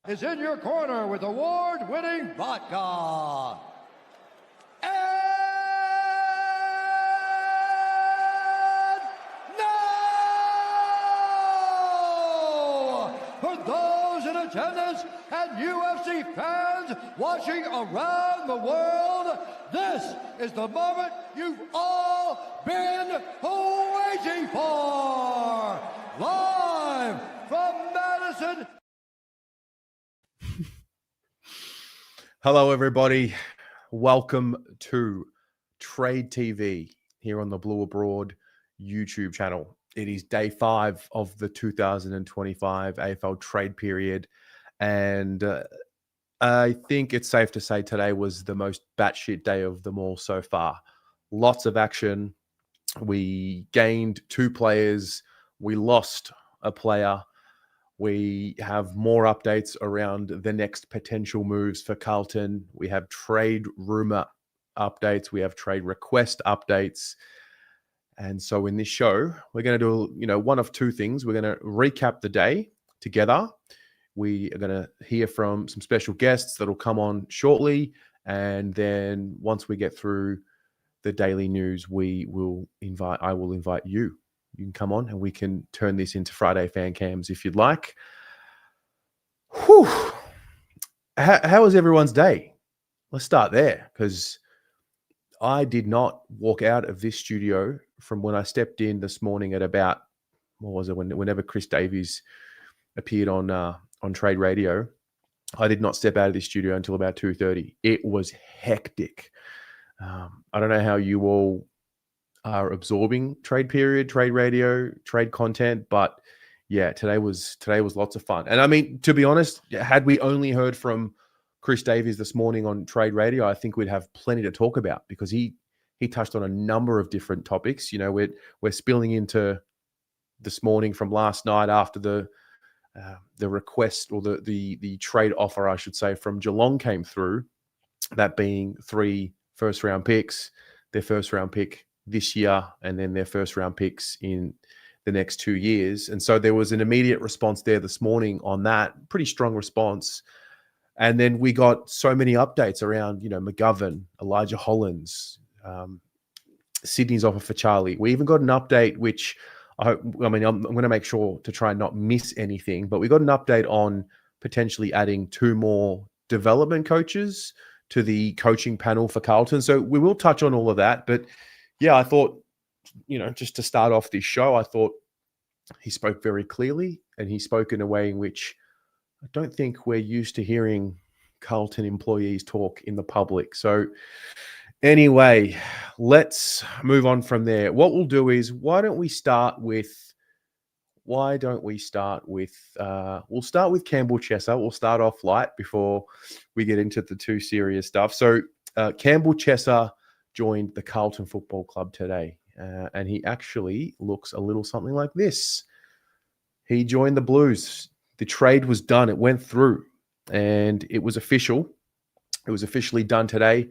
is in your corner with award-winning vodka. And now, for those in attendance and UFC fans watching around the world, this is the moment you've all been waiting for. Live from Madison. Hello, everybody. Welcome to Trade TV here on the Blue Abroad YouTube channel. It is day 5 of the 2025 AFL Trade Period, and I think it's safe to say today was the most batshit day of them all so far. Lots of action. We gained 2 players. We lost a player. We have more updates around the next potential moves for Carlton. We have trade rumor updates. We have trade request updates. And so in this show, we're going to do, one of 2 things. We're going to recap the day together. We are going to hear from some special guests that will come on shortly. And then once we get through the daily news, I will invite you. You can come on and we can turn this into Friday fan cams if you'd like. Whew. How was everyone's day? Let's start there, because I did not walk out of this studio from when I stepped in this morning at about, whenever Chris Davies appeared on Trade Radio. I did not step out of this studio until about 2:30. It was hectic. I don't know how you all are absorbing Trade Period, Trade Radio, trade content, but yeah, today was lots of fun. And I mean, to be honest, had we only heard from Chris Davies this morning on Trade Radio, I think we'd have plenty to talk about, because he touched on a number of different topics. We're spilling into this morning from last night after the request, or the trade offer, I should say, from Geelong came through. That being 3 first-round picks, their first-round pick this year, and then their first-round picks in the next 2 years. And so there was an immediate response there this morning on that, pretty strong response. And then we got so many updates around, McGovern, Elijah Hollins, Sydney's offer for Charlie. We even got an update, which I'm going to make sure to try and not miss anything, but we got an update on potentially adding 2 more development coaches to the coaching panel for Carlton. So we will touch on all of that. But yeah, I thought, just to start off this show, I thought he spoke very clearly, and he spoke in a way in which I don't think we're used to hearing Carlton employees talk in the public. So anyway, let's move on from there. What we'll do is, we'll start with Campbell Chesser. We'll start off light before we get into the 2 serious stuff. So Campbell Chesser joined the Carlton Football Club today, and he actually looks a little something like this. He joined the Blues. The trade was done. It went through, and it was official. It was officially done today.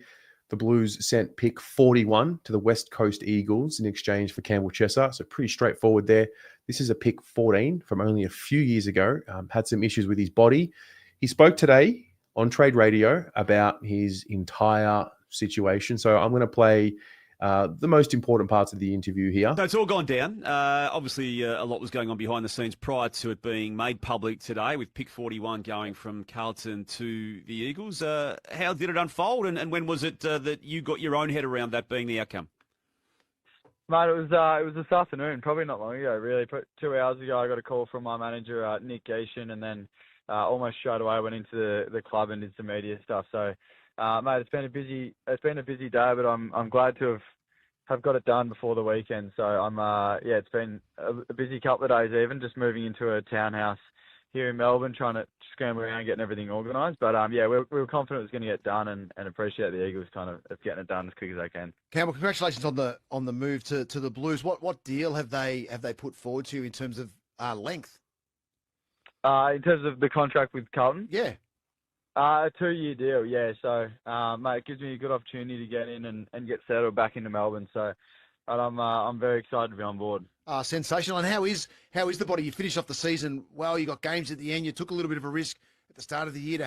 The Blues sent pick 41 to the West Coast Eagles in exchange for Campbell Chesser. So pretty straightforward there. This is a pick 14 from only a few years ago. Had some issues with his body. He spoke today on Trade Radio about his entire situation. So I'm going to play the most important parts of the interview here. So it's all gone down. Obviously, a lot was going on behind the scenes prior to it being made public today, with pick 41 going from Carlton to the Eagles. How did it unfold, and when was it that you got your own head around that being the outcome? Mate, it was this afternoon, probably not long ago, really. 2 hours ago, I got a call from my manager, Nick Geishan, and then almost straight away I went into the club and did some media stuff. So, mate, it's been a busy day, but I'm glad to have got it done before the weekend. So it's been a busy couple of days, even just moving into a townhouse here in Melbourne, trying to scramble around getting everything organised. But we were confident it was going to get done, and appreciate the Eagles kind of getting it done as quick as they can. Campbell, congratulations on the move to the Blues. What deal have they put forward to you in terms of length? In terms of the contract with Carlton? Yeah. A 2-year deal, yeah. So, mate, it gives me a good opportunity to get in and get settled back into Melbourne. So, I'm very excited to be on board. Sensational. And how is the body? You finished off the season well. You got games at the end. You took a little bit of a risk. at the start of the year to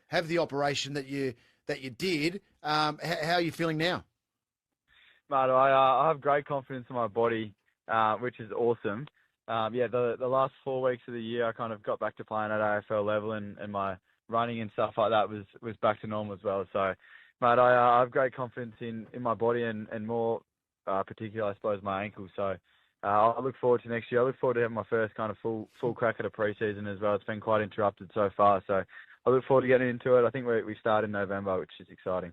have the operation that you did. How are you feeling now? Mate, I have great confidence in my body, which is awesome. The last 4 weeks of the year, I kind of got back to playing at AFL level, and my running and stuff like that was back to normal as well. So, mate, I have great confidence in my body and more particularly, I suppose, my ankle. So I look forward to next year. I look forward to having my first kind of full crack at a pre-season as well. It's been quite interrupted so far. So I look forward to getting into it. I think we start in November, which is exciting.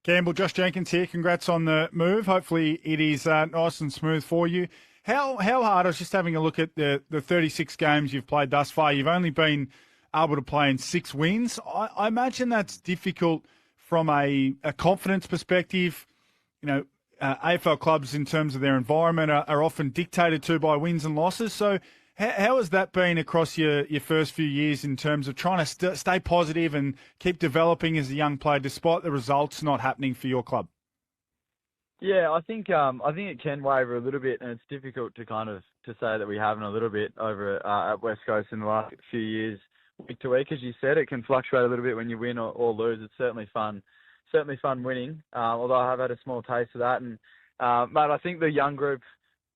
Campbell, Josh Jenkins here. Congrats on the move. Hopefully it is nice and smooth for you. How hard, I was just having a look at the 36 games you've played thus far. You've only been able to play in 6 wins. I imagine that's difficult from a confidence perspective. You know, AFL clubs in terms of their environment are often dictated to by wins and losses. So how has that been across your first few years in terms of trying to stay positive and keep developing as a young player despite the results not happening for your club? Yeah, I think it can waver a little bit, and it's difficult to say that we haven't a little bit over at West Coast in the last few years, week to week. As you said, it can fluctuate a little bit when you win or lose. It's certainly fun winning. Although I have had a small taste of that, and mate, I think the young group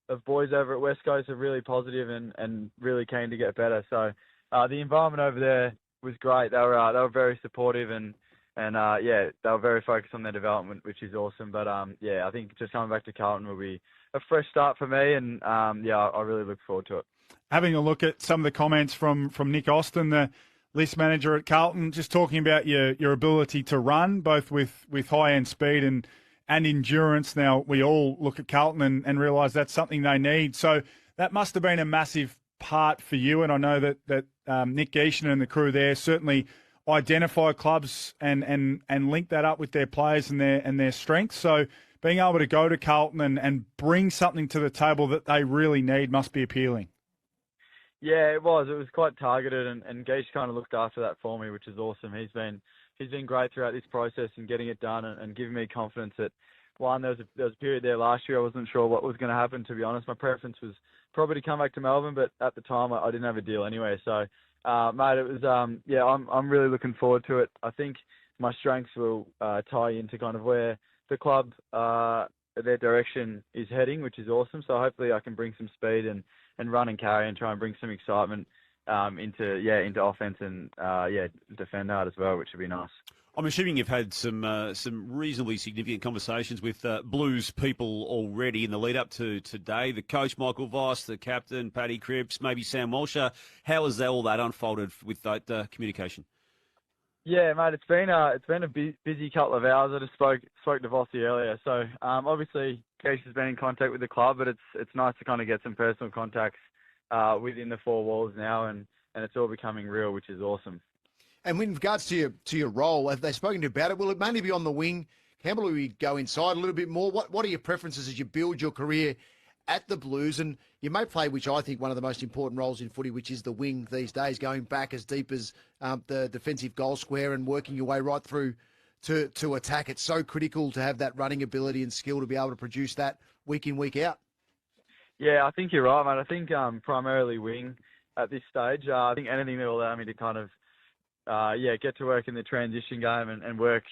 of boys over at West Coast are really positive and really keen to get better. So the environment over there was great. They were very supportive and they were very focused on their development, which is awesome. But I think just coming back to Carlton will be a fresh start for me, and I really look forward to it. Having a look at some of the comments from Nick Austin, the list manager at Carlton, just talking about your ability to run, both with high-end speed and endurance. Now, we all look at Carlton and realise that's something they need. So that must have been a massive part for you, and I know that Nick Geishan and the crew there certainly identify clubs and link that up with their players and their strengths. So being able to go to Carlton and bring something to the table that they really need must be appealing. Yeah, it was. It was quite targeted, and Geish kind of looked after that for me, which is awesome. He's been great throughout this process and getting it done and giving me confidence that, one, there was a period there last year I wasn't sure what was going to happen, to be honest. My preference was probably to come back to Melbourne, but at the time I didn't have a deal anyway. So, mate, it was, I'm really looking forward to it. I think my strengths will tie into kind of where the club, their direction is heading, which is awesome. So hopefully I can bring some speed and run and carry and try and bring some excitement into offense and defend hard as well, which would be nice. I'm assuming you've had some reasonably significant conversations with Blues people already in the lead up to today. The coach, Michael Voss, the captain, Paddy Cripps, maybe Sam Walsh. How has all that unfolded with that communication? Yeah, mate, it's been a busy couple of hours. I just spoke to Vossi earlier. So obviously, Keisha has been in contact with the club, but it's nice to kind of get some personal contacts within the 4 walls now, and it's all becoming real, which is awesome. And with regards to your role, have they spoken to you about it? Will it mainly be on the wing? Campbell, will you go inside a little bit more? What are your preferences as you build your career at the Blues? And you may play, which I think one of the most important roles in footy, which is the wing these days, going back as deep as the defensive goal square and working your way right through to attack. It's so critical to have that running ability and skill to be able to produce that week in, week out. Yeah, I think you're right, mate. I think primarily wing at this stage. I think anything that will allow me to kind of get to work in the transition game and work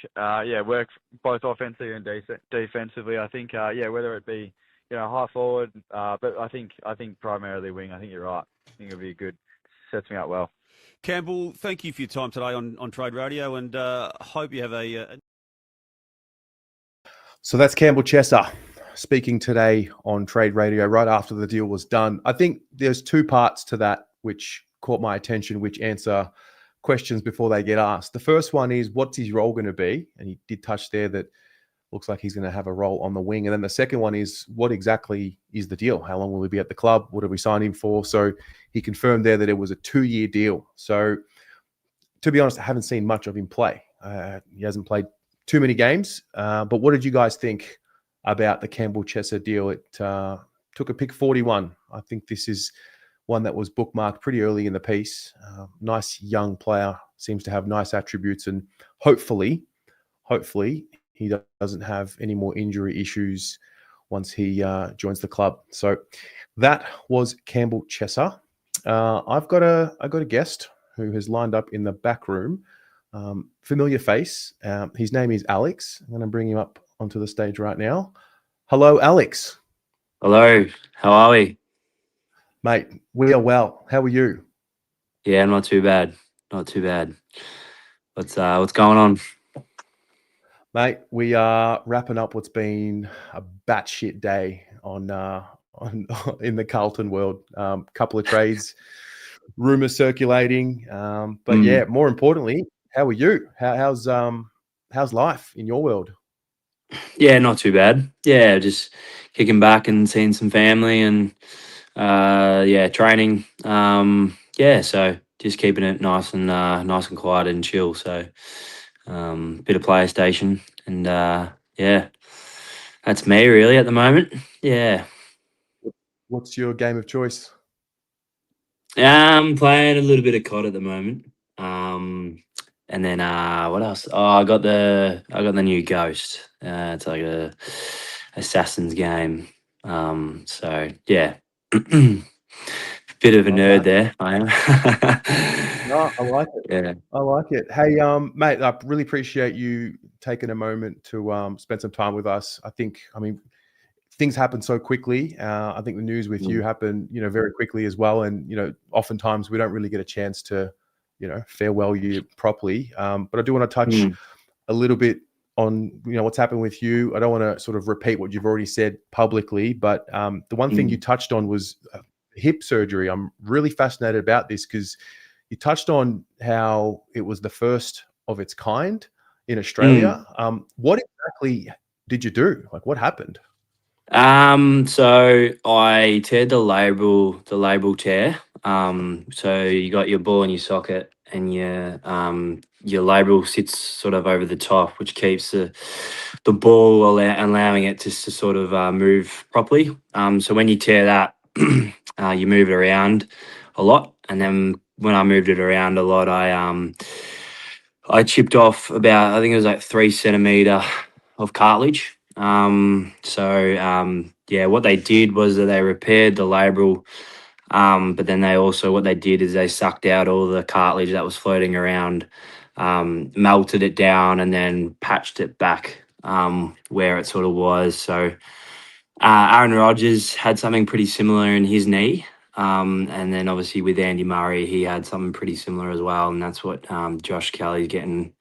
both offensively and defensively. I think whether it be high forward, but I think primarily wing. I think you're right. I think it'll be good. Sets me up well. Campbell, thank you for your time today on Trade Radio, and hope you have a. So that's Campbell Chesser speaking today on Trade Radio right after the deal was done. I think there's 2 parts to that which caught my attention, which answer questions before they get asked. The first one is, what's his role going to be? And he did touch there that looks like he's going to have a role on the wing. And then the second one is, what exactly is the deal? How long will he be at the club? What have we signed him for? So he confirmed there that it was a 2-year deal. So to be honest, I haven't seen much of him play. He hasn't played too many games. But what did you guys think about the Campbell Chesser deal? It took a pick 41. I think this is one that was bookmarked pretty early in the piece. Nice young player, seems to have nice attributes, and hopefully he doesn't have any more injury issues once he joins the club. So that was Campbell Chesser. I've got a guest who has lined up in the back room. Familiar face. His name is Alex. I'm going to bring him up onto the stage right now. Hello, Alex. Hello, how are we? Mate, we are well. How are you? Yeah, not too bad. Not too bad. What's going on? Mate, we are wrapping up what's been a batshit day on in the Carlton world. Couple of trades, rumors circulating. But yeah, more importantly, how are you? How's life in your world? Yeah, not too bad. Yeah, just kicking back and seeing some family and yeah, training. Yeah, so just keeping it nice and quiet and chill. So bit of PlayStation and yeah, that's me really at the moment. Yeah. What's your game of choice? I'm playing a little bit of COD at the moment. And then what else? Oh, I got the new Ghost. It's like a assassin's game. So yeah. Bit of a Love nerd that. there, I am. No, I like it. Yeah. I like it. Hey, mate, I really appreciate you taking a moment to spend some time with us. I mean, things happen so quickly. I think the news with you happened, very quickly as well. And, oftentimes we don't really get a chance to, farewell you properly. But I do want to touch a little bit on, what's happened with you. I don't want to sort of repeat what you've already said publicly, but the one thing you touched on was hip surgery. I'm really fascinated about this because you touched on how it was the first of its kind in Australia. What exactly did you do? Like, what happened? So I teared the labral tear. So you got your ball in your socket and your labral sits sort of over the top, which keeps the ball allowing it to sort of move properly. So when you tear that, you move it around a lot, and then when I moved it around a lot, I chipped off about, I think it was like 3 centimeter of cartilage. Yeah, what they did was that they repaired the labral, but then what they did is they sucked out all the cartilage that was floating around, melted it down, and then patched it back where it sort of was. So Aaron Rodgers had something pretty similar in his knee. And then obviously with Andy Murray, he had something pretty similar as well. And that's what Josh Kelly's getting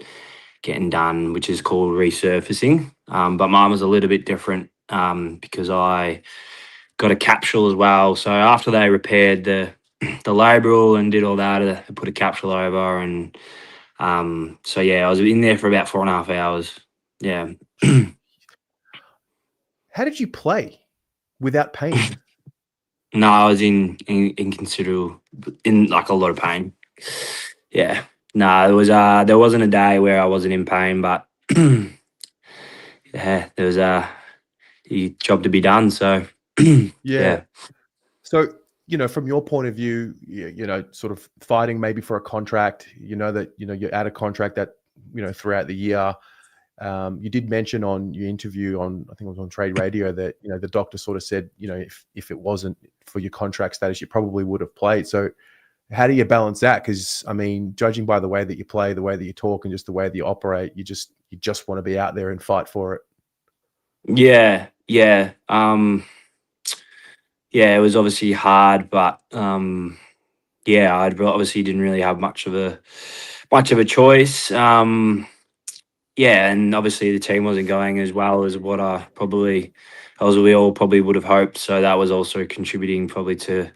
done, which is called resurfacing. But mine was a little bit different because I got a capsule as well. So after they repaired the labral and did all that, they put a capsule over. And so, yeah, I was in there for about 4.5 hours. Yeah. How did you play without pain? No, I was in considerable, in like a lot of pain. Yeah. No, there wasn't a day where I wasn't in pain, but yeah, there was a job to be done. So yeah. So, from your point of view, sort of fighting maybe for a contract, that, you're out of contract that, throughout the year. You did mention on your interview I think it was on Trade Radio that, the doctor sort of said, if it wasn't for your contract status, you probably would have played. So how do you balance that? Because, I mean, judging by the way that you play, the way that you talk, and just the way that you operate, you just want to be out there and fight for it. Yeah. Yeah. Yeah, it was obviously hard, but yeah, I obviously didn't really have much of a choice. Yeah, and obviously the team wasn't going as well as what we all probably would have hoped. So that was also contributing probably to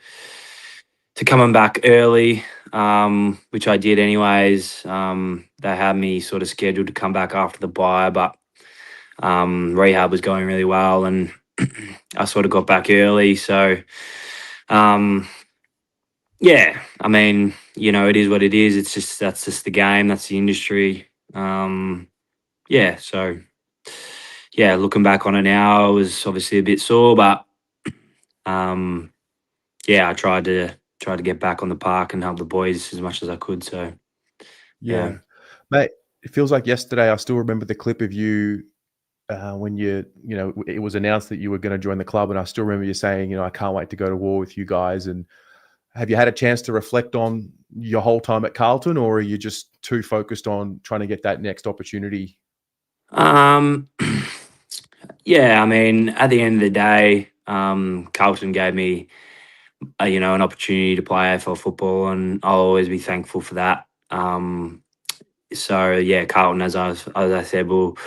coming back early, which I did anyways. They had me sort of scheduled to come back after the bye, but rehab was going really well, and I sort of got back early. So yeah, I mean, it is what it is. That's just the game. That's the industry. Yeah, so yeah, looking back on it now, I was obviously a bit sore, but yeah, I tried to get back on the park and help the boys as much as I could. So yeah. Mate, it feels like yesterday. I still remember the clip of you when it was announced that you were going to join the club, and I still remember you saying, I can't wait to go to war with you guys. And have you had a chance to reflect on your whole time at Carlton, or are you just too focused on trying to get that next opportunity? Um, yeah, I mean, at the end of the day, Carlton gave me, an opportunity to play AFL football, and I'll always be thankful for that. So yeah, Carlton, as I said, will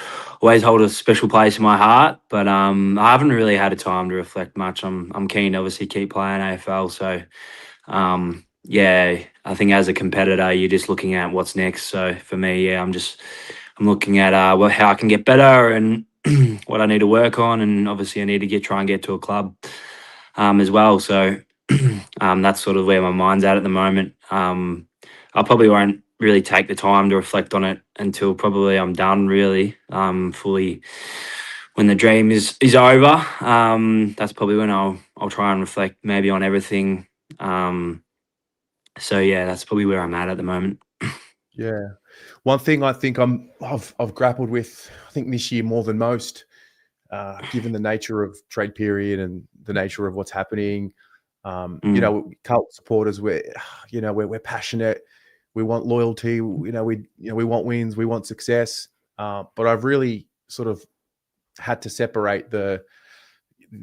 always hold a special place in my heart. But I haven't really had a time to reflect much. I'm keen to obviously keep playing AFL. So yeah, I think as a competitor, you're just looking at what's next. So for me, yeah, I'm looking at how I can get better and what I need to work on, and obviously I need to try and get to a club as well. So that's sort of where my mind's at the moment. I probably won't really take the time to reflect on it until probably I'm done really fully. When the dream is over, that's probably when I'll try and reflect maybe on everything. So yeah, that's probably where I'm at the moment. Yeah. One thing I think I've grappled with, I think this year more than most, given the nature of trade period and the nature of what's happening. Cult supporters, we're passionate. We want loyalty. We want wins. We want success. But I've really sort of had to separate the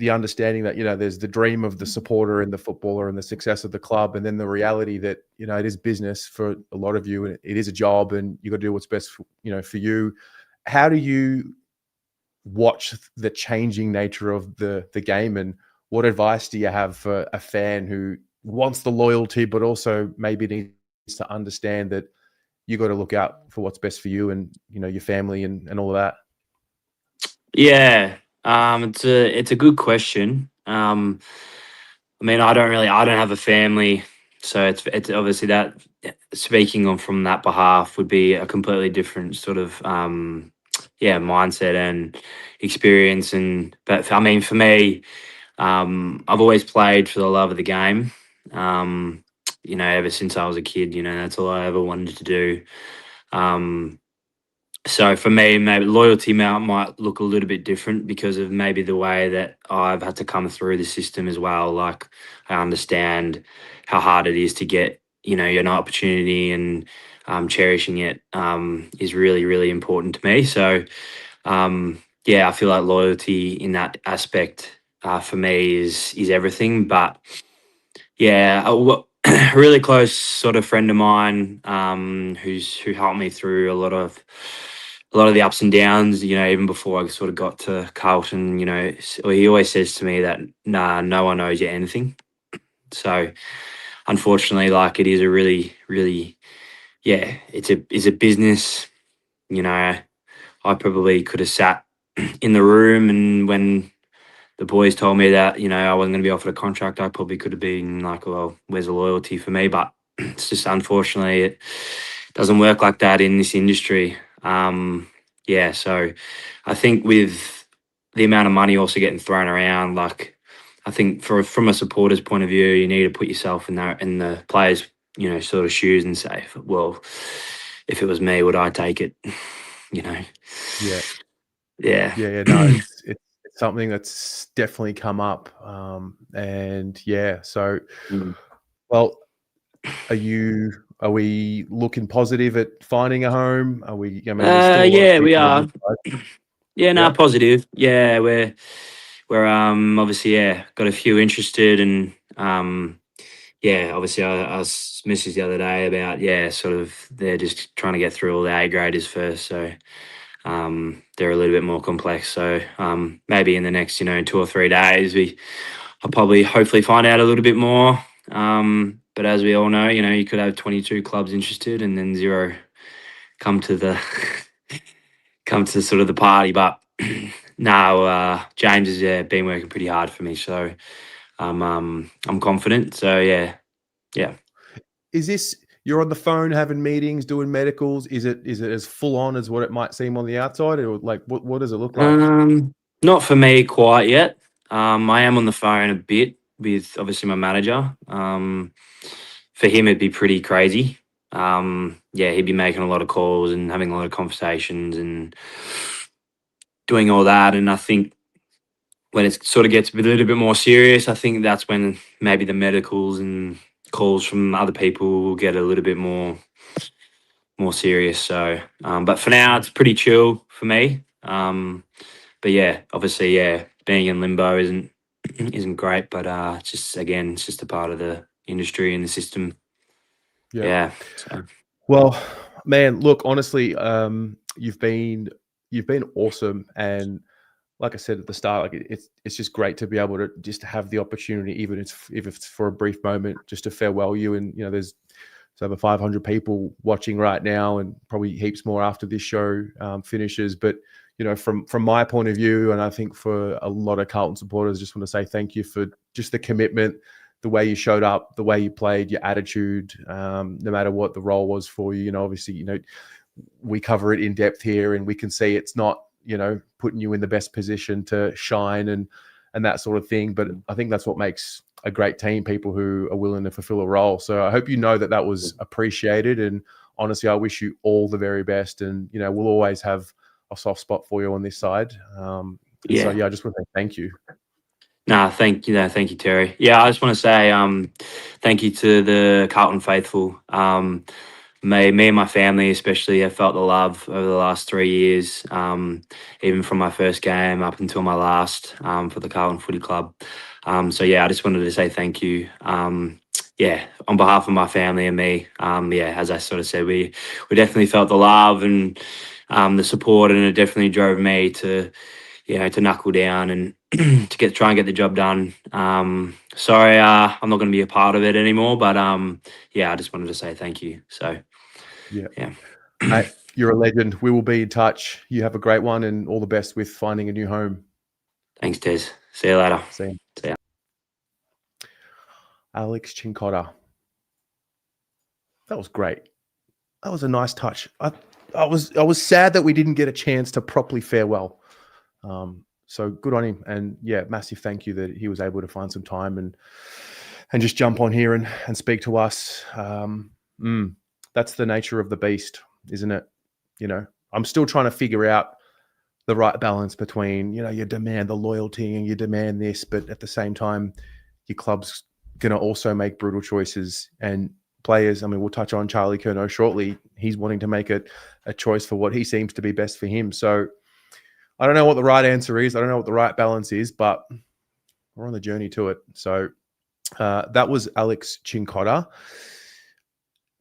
understanding that, there's the dream of the supporter and the footballer and the success of the club, and then the reality that, it is business for a lot of you, and it is a job, and you got to do what's best for you. How do you watch the changing nature of the game, and what advice do you have for a fan who wants the loyalty but also maybe needs to understand that you got to look out for what's best for you and your family and all of that? Yeah, it's a good question. I mean, I don't have a family, so it's obviously that speaking on from that behalf would be a completely different sort of mindset and experience. But I mean, for me, I've always played for the love of the game. Ever since I was a kid, that's all I ever wanted to do. So for me, maybe loyalty might look a little bit different because of maybe the way that I've had to come through the system as well. Like I understand how hard it is to get, an opportunity, and cherishing it is really, really important to me. So yeah, I feel like loyalty in that aspect for me is everything. But yeah, a really close sort of friend of mine who helped me through a lot of the ups and downs, even before I sort of got to Carlton, he always says to me that, nah, no one knows you anything. So unfortunately, like it is a really, really, yeah, it's a business. I probably could have sat in the room, and when the boys told me that, I wasn't going to be offered a contract, I probably could have been like, well, where's the loyalty for me? But it's just unfortunately it doesn't work like that in this industry. Yeah, so I think with the amount of money also getting thrown around, like I think from a supporter's point of view, you need to put yourself in the players, sort of shoes and say, well, if it was me, would I take it? Yeah. Yeah. No, it's something that's definitely come up. And yeah, so well, are we looking positive at finding a home? Are we? I mean, there's still a lot of Yeah, we people are. Yeah, no, Yeah? positive. Yeah, we're obviously got a few interested, and yeah, obviously I was messaged the other day about sort of they're just trying to get through all the A graders first, so they're a little bit more complex. So maybe in the next 2 or 3 days I'll probably hopefully find out a little bit more. But as we all know, you could have 22 clubs interested and then 0 come to sort of the party. But no, James has been working pretty hard for me, so I'm confident. So yeah. Is this you're on the phone having meetings, doing medicals? Is it as full on as what it might seem on the outside, or like what does it look like? Not for me quite yet. I am on the phone a bit with obviously my manager. For him, it'd be pretty crazy. He'd be making a lot of calls and having a lot of conversations and doing all that. And I think when it sort of gets a little bit more serious, I think that's when maybe the medicals and calls from other people will get a little bit more serious. So, but for now, it's pretty chill for me. But yeah, obviously, yeah, being in limbo isn't great, but it's just a part of the industry and the system. Yeah. So. Well, man, look, honestly, you've been awesome, and like I said at the start, like it's just great to be able to just have the opportunity, even if it's for a brief moment, just to farewell you. And there's over 500 people watching right now, and probably heaps more after this show finishes. But from my point of view, and I think for a lot of Carlton supporters, just want to say thank you for just the commitment, the way you showed up, the way you played, your attitude, no matter what the role was for you. Obviously, we cover it in depth here, and we can see it's not, putting you in the best position to shine and that sort of thing. But I think that's what makes a great team, people who are willing to fulfill a role. So I hope that was appreciated. And honestly, I wish you all the very best. And, we'll always have a soft spot for you on this side. So I just want to say thank you. Thank you, Terry. Yeah, I just want to say thank you to the Carlton faithful. Me and my family especially have felt the love over the last 3 years, even from my first game up until my last for the Carlton Footy Club. So yeah, I just wanted to say thank you. On behalf of my family and me, as I sort of said, we definitely felt the love and the support, and it definitely drove me to knuckle down and to try and get the job done. Sorry, I'm not going to be a part of it anymore, but I just wanted to say thank you. So yeah. Mate, you're a legend. We will be in touch. You have a great one, and all the best with finding a new home. Thanks, Des. See you later. See ya. Alex Cincotta. That was great. That was a nice touch. I was sad that we didn't get a chance to properly farewell. So good on him, and massive thank you that he was able to find some time and just jump on here and speak to us. That's the nature of the beast, isn't it? I'm still trying to figure out the right balance between, you demand the loyalty and you demand this, but at the same time, your club's going to also make brutal choices. And players, we'll touch on Charlie Curnow shortly. He's wanting to make a choice for what he seems to be best for him. So I don't know what the right answer is. I don't know what the right balance is, but we're on the journey to it. So that was Alex Cincotta.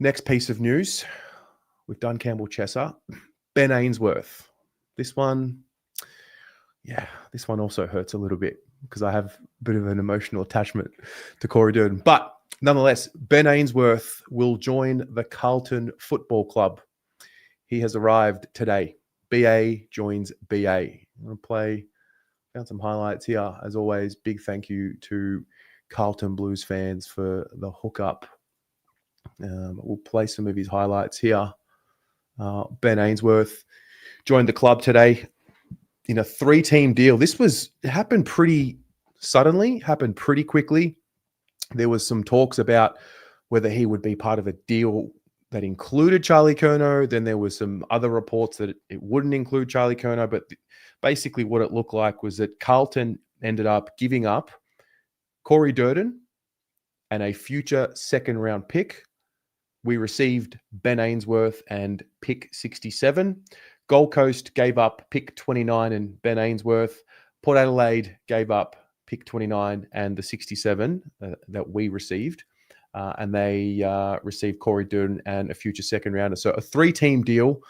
Next piece of news. We've done Campbell Chesser. Ben Ainsworth. This one also hurts a little bit because I have a bit of an emotional attachment to Corey Durden. But nonetheless, Ben Ainsworth will join the Carlton Football Club. He has arrived today. BA joins BA. I'm going to found some highlights here. As always, big thank you to Carlton Blues fans for the hookup. We'll play some of his highlights here. Ben Ainsworth joined the club today in a 3-team deal. It happened pretty suddenly, happened pretty quickly. There was some talks about whether he would be part of a deal that included Charlie Curnow. Then there was some other reports that it wouldn't include Charlie Curnow. But basically what it looked like was that Carlton ended up giving up Corey Durden and a future second-round pick. We received Ben Ainsworth and pick 67. Gold Coast gave up pick 29 and Ben Ainsworth. Port Adelaide gave up pick 29 and the 67 that we received. And they received Corey Durden and a future second rounder. So a 3-team deal.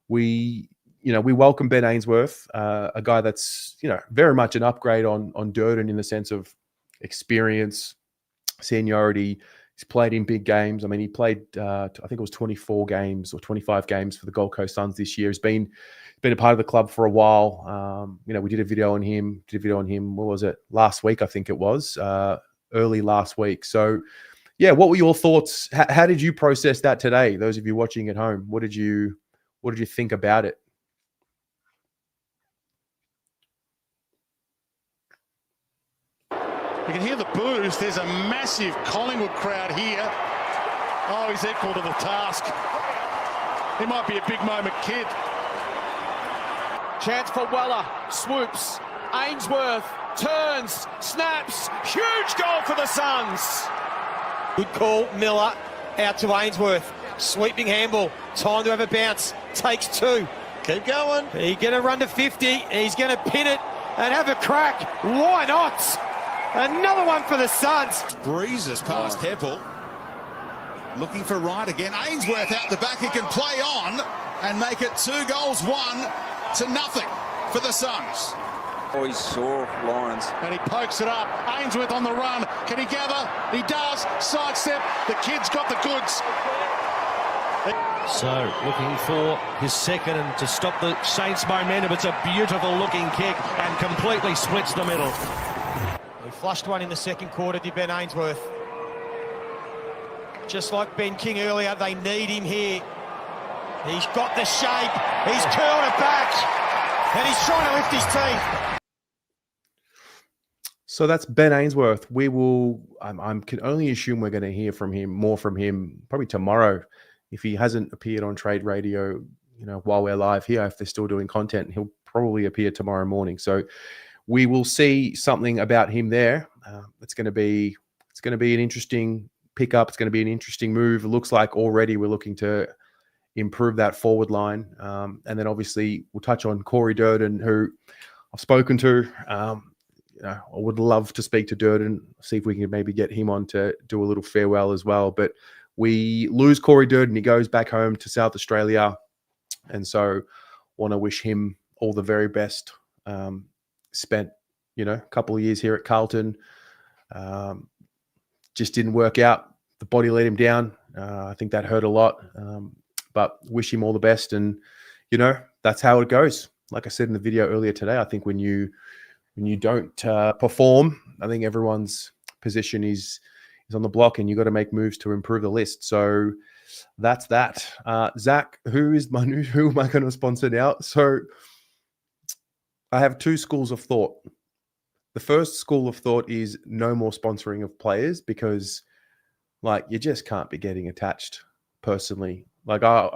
We welcome Ben Ainsworth, a guy that's, very much an upgrade on Durden in the sense of experience, seniority. He's played in big games. He played, I think it was 24 games or 25 games for the Gold Coast Suns this year. He's been a part of the club for a while. We did a video on him. What was it? Last week, I think it was. Early last week. So, what were your thoughts? How did you process that today? Those of you watching at home, what did you think about it? You can hear the boos. There's a massive Collingwood crowd here. Oh, he's equal to the task. He might be a big moment kid. Chance for Weller. Swoops. Ainsworth turns, snaps. Huge goal for the Suns. Good call, Miller out to Ainsworth. Sweeping handball. Time to have a bounce. Takes 2. Keep going. He's going to run to 50. He's going to pin it and have a crack. Why not? Another one for the Suns. Breezes past Heppel. Looking for Wright again. Ainsworth out the back. He can play on and make it 2 goals, 1-0 for the Suns. Always sore lines. And he pokes it up. Ainsworth on the run. Can he gather? He does. Sidestep. The kid's got the goods. So looking for his second and to stop the Saints' momentum. It's a beautiful looking kick and completely splits the middle. He flushed one in the second quarter, did Ben Ainsworth. Just like Ben King earlier, they need him here. He's got the shape. He's curled it back. And he's trying to lift his team. So that's Ben Ainsworth. We will. I can only assume we're going to hear more from him probably tomorrow. If he hasn't appeared on Trade Radio, while we're live here, if they're still doing content, he'll probably appear tomorrow morning. So we will see something about him there. It's going to be an interesting pickup. It's going to be an interesting move. It looks like already we're looking to improve that forward line, and then obviously we'll touch on Corey Durden, who I've spoken to. I would love to speak to Durden, see if we can maybe get him on to do a little farewell as well. But we lose Corey Durden. He goes back home to South Australia. And so want to wish him all the very best. Spent, a couple of years here at Carlton. Just didn't work out. The body let him down. I think that hurt a lot. But wish him all the best. And, that's how it goes. Like I said in the video earlier today, I think when you don't perform, I think everyone's position is on the block, and you got to make moves to improve the list. So that's that. Zach, who am I going to sponsor now? So I have 2 schools of thought. The first school of thought is no more sponsoring of players, because you just can't be getting attached personally. I got,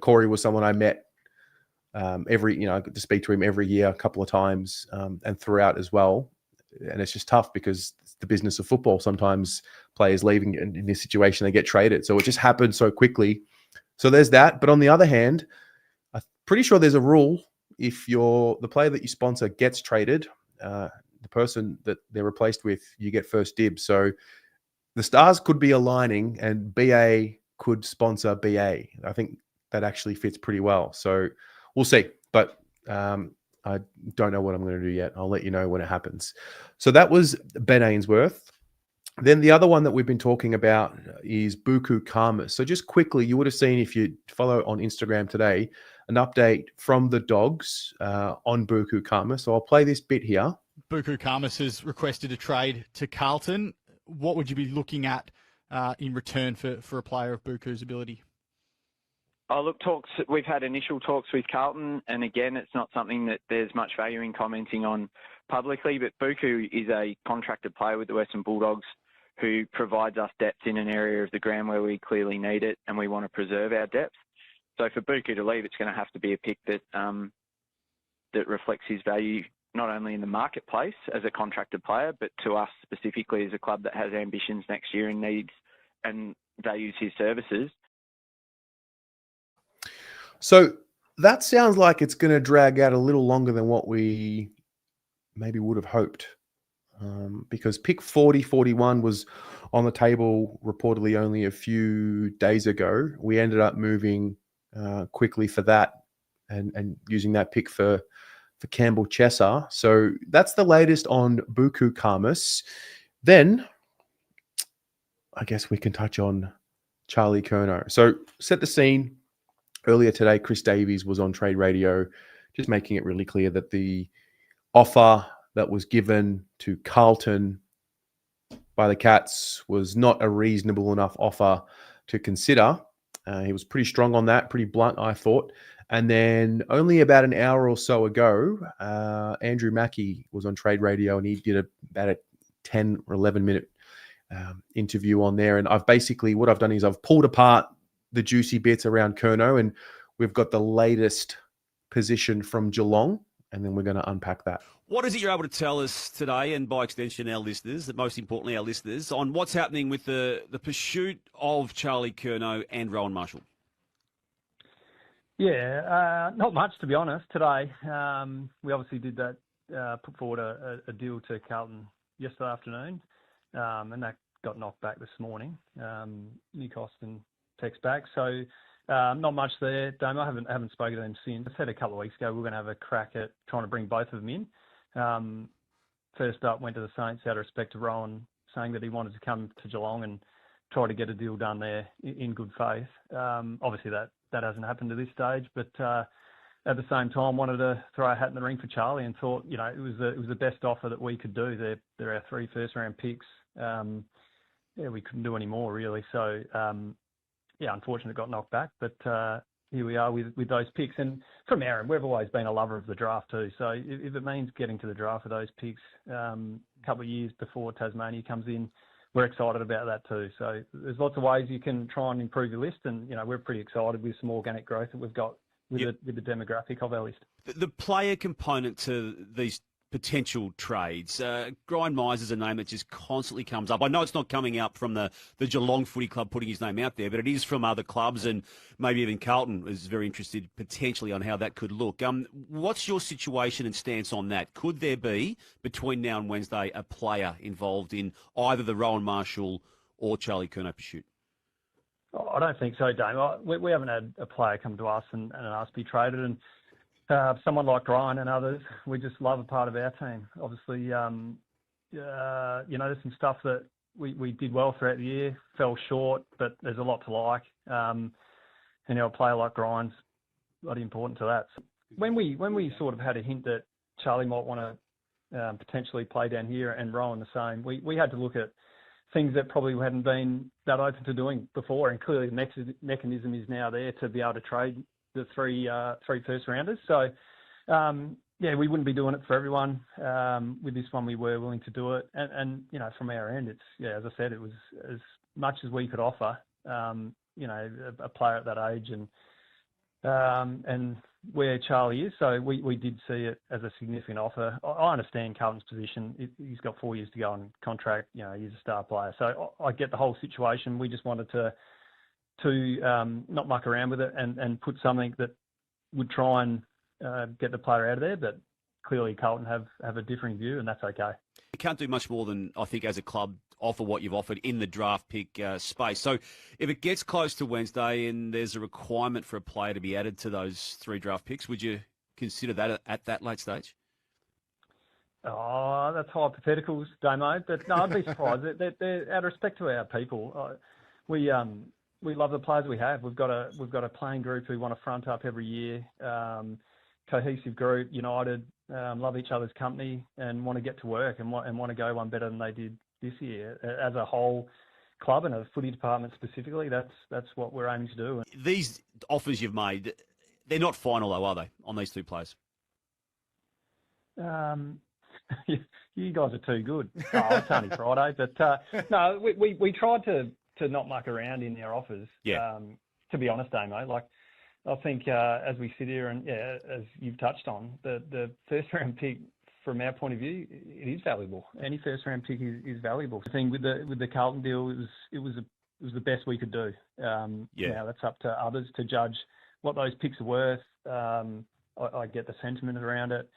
Corey was someone I met I get to speak to him every year, a couple of times, and throughout as well. And it's just tough because it's the business of football. Sometimes players leaving in this situation, they get traded. So it just happened so quickly. So there's that. But on the other hand, I'm pretty sure there's a rule. If the player that you sponsor gets traded, the person that they're replaced with, you get first dibs. So the stars could be aligning and BA could sponsor BA. I think that actually fits pretty well. So we'll see. But I don't know what I'm going to do yet. I'll let you know when it happens. So that was Ben Ainsworth. Then the other one that we've been talking about is Buku Khamis. So just quickly, you would have seen, if you follow on Instagram today, an update from the Dogs on Buku Khamis. So I'll play this bit here. Buku Khamis has requested a trade to Carlton. What would you be looking at in return for a player of Buku's ability? Oh, look, we've had initial talks with Carlton, and again, it's not something that there's much value in commenting on publicly, but Buku is a contracted player with the Western Bulldogs who provides us depth in an area of the ground where we clearly need it, and we want to preserve our depth. So for Buku to leave, it's going to have to be a pick that reflects his value not only in the marketplace as a contracted player, but to us specifically as a club that has ambitions next year and needs and values his services. So that sounds like it's going to drag out a little longer than what we maybe would have hoped, because pick 41 was on the table reportedly only a few days ago. We ended up moving quickly for that and using that pick for Campbell Chesser. So that's the latest on Buku Khamis. Then I guess we can touch on Charlie Curnow. So set the scene. Earlier today, Chris Davies was on Trade Radio, just making it really clear that the offer that was given to Carlton by the Cats was not a reasonable enough offer to consider. He was pretty strong on that, pretty blunt, I thought. And then only about an hour or so ago, Andrew Mackey was on Trade Radio, and he did about a 10 or 11-minute interview on there. And what I've done is I've pulled apart the juicy bits around Curnow, and we've got the latest position from Geelong. and then we're going to unpack that. What is it you're able to tell us today, and by extension our listeners, most importantly our listeners, on what's happening with the pursuit of Charlie Curnow and Rowan Marshall? Yeah, not much, to be honest. Today, we obviously did that, put forward a deal to Carlton yesterday afternoon, and that got knocked back this morning. Nick Austin text back. So not much there, Damo. I haven't spoken to them since. I said a couple of weeks ago we were going to have a crack at trying to bring both of them in. First up, went to the Saints out of respect to Rowan, saying that he wanted to come to Geelong and try to get a deal done there in good faith. Obviously that hasn't happened to this stage, but at the same time wanted to throw a hat in the ring for Charlie and thought, you know, it was the best offer that we could do. They're our 3 first-round picks. We couldn't do any more, really. So, unfortunately it got knocked back, but here we are with those picks. And from our end, we've always been a lover of the draft too. So if it means getting to the draft with those picks a couple of years before Tasmania comes in, we're excited about that too. So there's lots of ways you can try and improve your list, and you know we're pretty excited with some organic growth that we've got with the demographic of our list. The player component to these potential trades, Brian Myers is a name that just constantly comes up. I know it's not coming out from the Geelong Footy Club putting his name out there, but it is from other clubs, and maybe even Carlton is very interested potentially on how that could look. What's your situation and stance on that? Could there be, between now and Wednesday, a player involved in either the Rowan Marshall or Charlie Curnow pursuit? I don't think so, Dame. We haven't had a player come to us and ask to be traded, and someone like Ryan and others, we just love a part of our team. Obviously, there's some stuff that we did well throughout the year, fell short, but there's a lot to like. A player like Ryan's bloody important to that. So when we sort of had a hint that Charlie might want to potentially play down here and Rowan the same, we had to look at things that probably hadn't been that open to doing before, and clearly the mechanism is now there to be able to trade the three first rounders. So, we wouldn't be doing it for everyone. With this one, we were willing to do it. And from our end, it's, as I said, it was as much as we could offer, a player at that age and where Charlie is. So we did see it as a significant offer. I understand Carlton's position. He's got 4 years to go on contract. He's a star player. So I get the whole situation. We just wanted to not muck around with it and put something that would try and get the player out of there. But clearly Carlton have a differing view, and that's okay. You can't do much more than, I think, as a club, offer what you've offered in the draft pick space. So if it gets close to Wednesday and there's a requirement for a player to be added to those 3 draft picks, would you consider that at that late stage? Oh, that's hypotheticals, Damo. But no, I'd be surprised. They're out of respect to our people. We love the players we have. We've got a playing group who want to front up every year. Cohesive group, united, love each other's company, and want to get to work and want to go one better than they did this year. As a whole club and a footy department specifically, that's what we're aiming to do. These offers you've made, they're not final though, are they, on these 2 players? You guys are too good. It's only Friday, but no, we tried to not muck around in their offers. Yeah. To be honest, Damo, I think as we sit here and as you've touched on, the first round pick from our point of view, it is valuable. Any first round pick is valuable. The thing with the Carlton deal, it was the best we could do. Now that's up to others to judge what those picks are worth. I get the sentiment around it.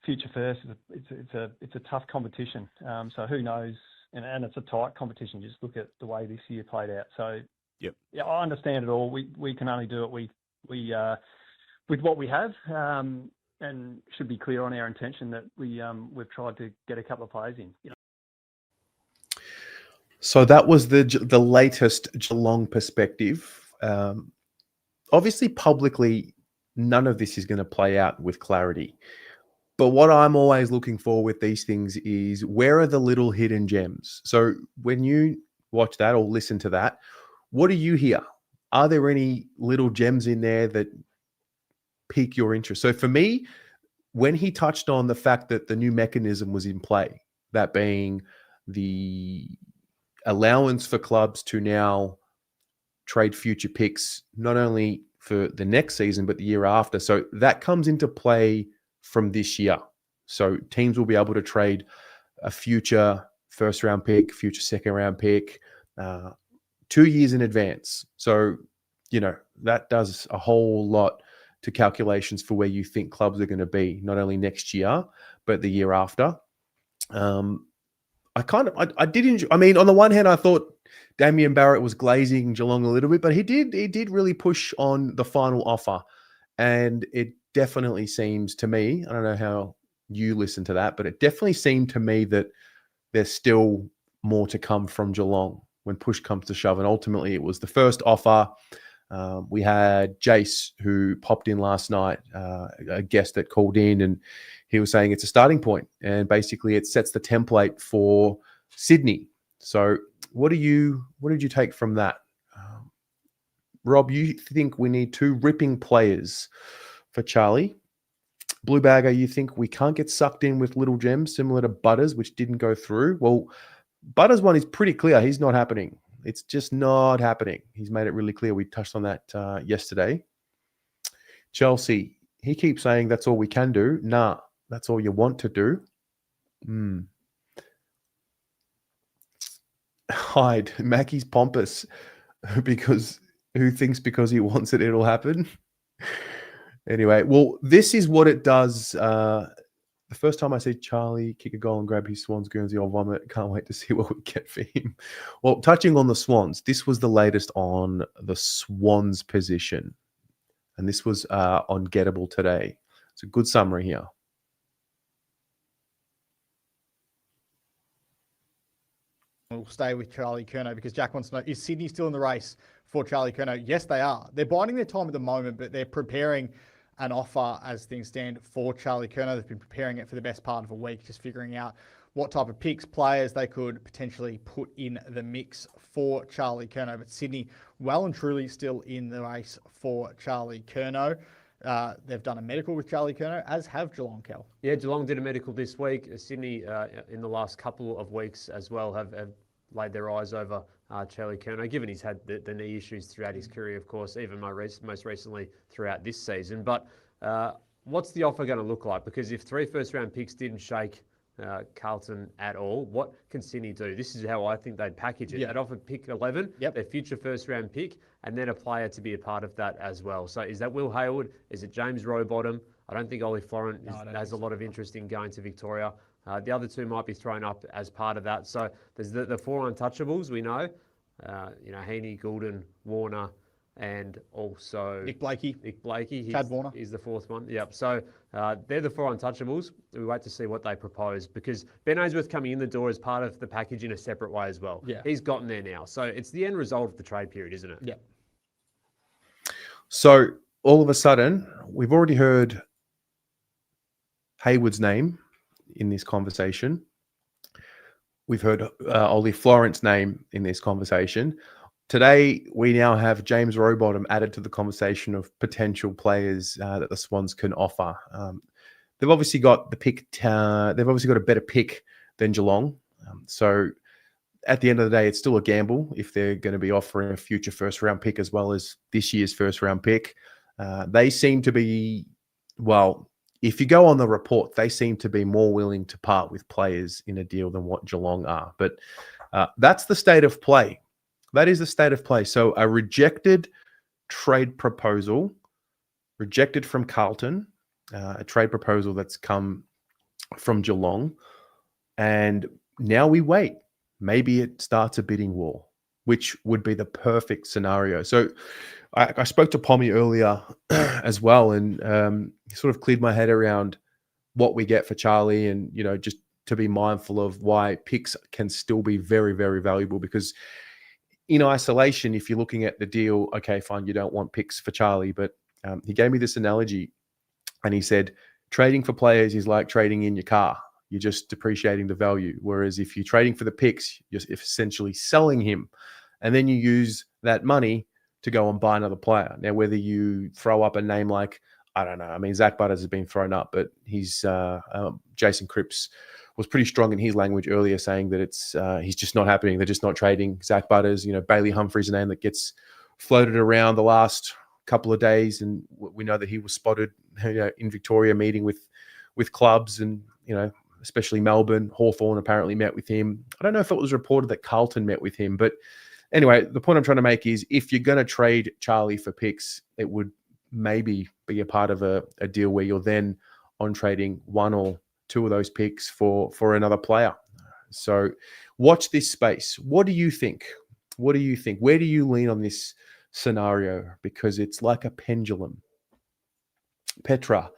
Future first, it's a tough competition. So who knows? And it's a tight competition. Just look at the way this year played out. So I understand it all. We can only do it with what we have, and should be clear on our intention that we've tried to get a couple of players in. So that was the latest Geelong perspective. Obviously, publicly, none of this is going to play out with clarity. But what I'm always looking for with these things is, where are the little hidden gems? So when you watch that or listen to that, what do you hear? Are there any little gems in there that pique your interest? So for me, when he touched on the fact that the new mechanism was in play, that being the allowance for clubs to now trade future picks, not only for the next season, but the year after. So that comes into play from this year. So teams will be able to trade a future first-round pick, future second-round pick, 2 years in advance. So, that does a whole lot to calculations for where you think clubs are going to be, not only next year, but the year after. I did enjoy. I mean, on the one hand, I thought Damien Barrett was glazing Geelong a little bit, but he did really push on the final offer, and it definitely seems to me. I don't know how you listen to that, but it definitely seemed to me that there's still more to come from Geelong when push comes to shove. And ultimately, it was the first offer. We had Jace, who popped in last night, a guest that called in, and he was saying it's a starting point, and basically it sets the template for Sydney. So what did you take from that? Rob, you think we need 2 ripping players for Charlie? Blue Bagger, you think we can't get sucked in with little gems similar to Butters, which didn't go through? Well, Butters one is pretty clear. He's not happening. It's just not happening. He's made it really clear. We touched on that yesterday. Chelsea, he keeps saying that's all we can do. Nah, that's all you want to do. Hyde, Mackie's pompous because who thinks because he wants it, it'll happen? Anyway, well, this is what it does. The first time I see Charlie kick a goal and grab his Swans Guernsey, I'll vomit. Can't wait to see what we get for him. Well, touching on the Swans, this was the latest on the Swans position. And this was on Gettable today. It's a good summary here. We'll stay with Charlie Curnow because Jack wants to know, is Sydney still in the race for Charlie Curnow? Yes, they are. They're biding their time at the moment, but they're preparing an offer as things stand for Charlie Curnow. They've been preparing it for the best part of a week, just figuring out what type of picks, players they could potentially put in the mix for Charlie Curnow. But Sydney, well and truly still in the race for Charlie Curnow. They've done a medical with Charlie Curnow, as have Geelong, Cal. Yeah, Geelong did a medical this week. Sydney, in the last couple of weeks as well, have laid their eyes over Charlie Curnow, given he's had the knee issues throughout his career, of course, even most recently throughout this season. But what's the offer going to look like? Because if 3 first-round picks didn't shake Carlton at all, what can Sydney do? This is how I think they'd package it. They'd offer pick 11, their future first-round pick, and then a player to be a part of that as well. So is that Will Hayward? Is it James Rowbottom? I don't think Ollie Florent has a lot of interest in going to Victoria. The other 2 might be thrown up as part of that. So there's the 4 untouchables we know. Heaney, Goulden, Warner, and also Nick Blakey. Chad Warner is the 4th one. Yep. So they're the 4 untouchables. We wait to see what they propose because Ben Ainsworth coming in the door is part of the package in a separate way as well. Yeah. He's gotten there now. So it's the end result of the trade period, isn't it? Yeah. So all of a sudden, we've already heard Hayward's name in this conversation. We've heard Ollie Florent's name in this conversation. Today, we now have James Rowbottom added to the conversation of potential players that the Swans can offer. They've obviously got the pick. They've obviously got a better pick than Geelong. So at the end of the day, it's still a gamble if they're going to be offering a future first-round pick as well as this year's first-round pick. They seem to be, well, if you go on the report, they seem to be more willing to part with players in a deal than what Geelong are. But that's the state of play. That is the state of play. So a rejected trade proposal, rejected from Carlton, a trade proposal that's come from Geelong. And now we wait. Maybe it starts a bidding war, which would be the perfect scenario. So I spoke to Pommy earlier as well, and sort of cleared my head around what we get for Charlie, and just to be mindful of why picks can still be very, very valuable. Because in isolation, if you're looking at the deal, okay, fine, you don't want picks for Charlie, but he gave me this analogy, and he said trading for players is like trading in your car. You're just depreciating the value. Whereas if you're trading for the picks, you're essentially selling him, and then you use that money to go and buy another player. Now, whether you throw up a name like, I don't know, I mean, Zach Butters has been thrown up, but he's Jason Cripps was pretty strong in his language earlier, saying that it's he's just not happening. They're just not trading Zach Butters. Bailey Humphrey's a name that gets floated around the last couple of days, and we know that he was spotted in Victoria meeting with with clubs, and especially Melbourne. Hawthorn apparently met with him. I don't know if it was reported that Carlton met with him, but anyway, the point I'm trying to make is if you're going to trade Charlie for picks, it would maybe be a part of a deal where you're then on trading one or two of those picks for another player. So watch this space. What do you think? What do you think? Where do you lean on this scenario? Because it's like a pendulum. Petra,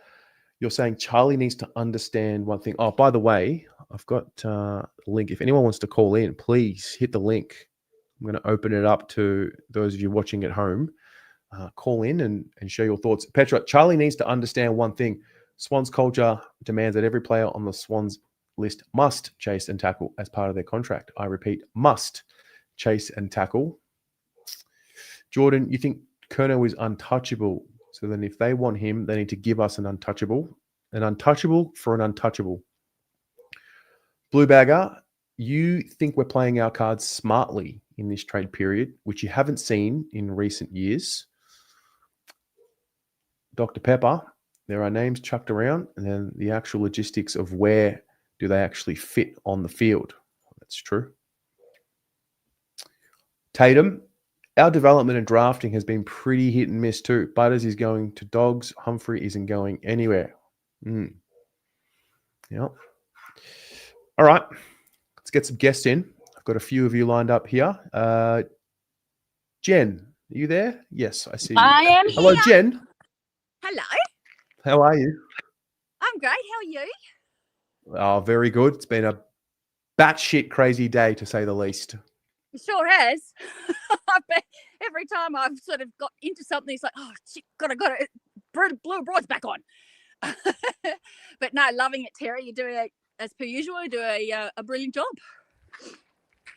you're saying Charlie needs to understand one thing. Oh, by the way, I've got a link. If anyone wants to call in, please hit the link. I'm going to open it up to those of you watching at home. Call in and share your thoughts. Petra, Charlie needs to understand one thing. Swans culture demands that every player on the Swans list must chase and tackle as part of their contract. I repeat, must chase and tackle. Jordan, you think Curnow is untouchable? So then if they want him, they need to give us an untouchable for an untouchable. Blue Bagger, you think we're playing our cards smartly in this trade period, which you haven't seen in recent years. Dr. Pepper, there are names chucked around, and then the actual logistics of where do they actually fit on the field. That's true. Tatum, our development and drafting has been pretty hit and miss too. Butters is going to Dogs. Humphrey isn't going anywhere. Yep. All right. Let's get some guests in. I've got a few of you lined up here. Jen, are you there? Yes, I see you. I am Hello, here. Jen. Hello. How are you? I'm great. How are you? Oh, very good. It's been a batshit crazy day, to say the least. It sure has. I bet every time I've sort of got into something, it's like, oh, shit, got it. Blue Broad's back on. But no, loving it, Terry. You're doing it as per usual. You do a brilliant job.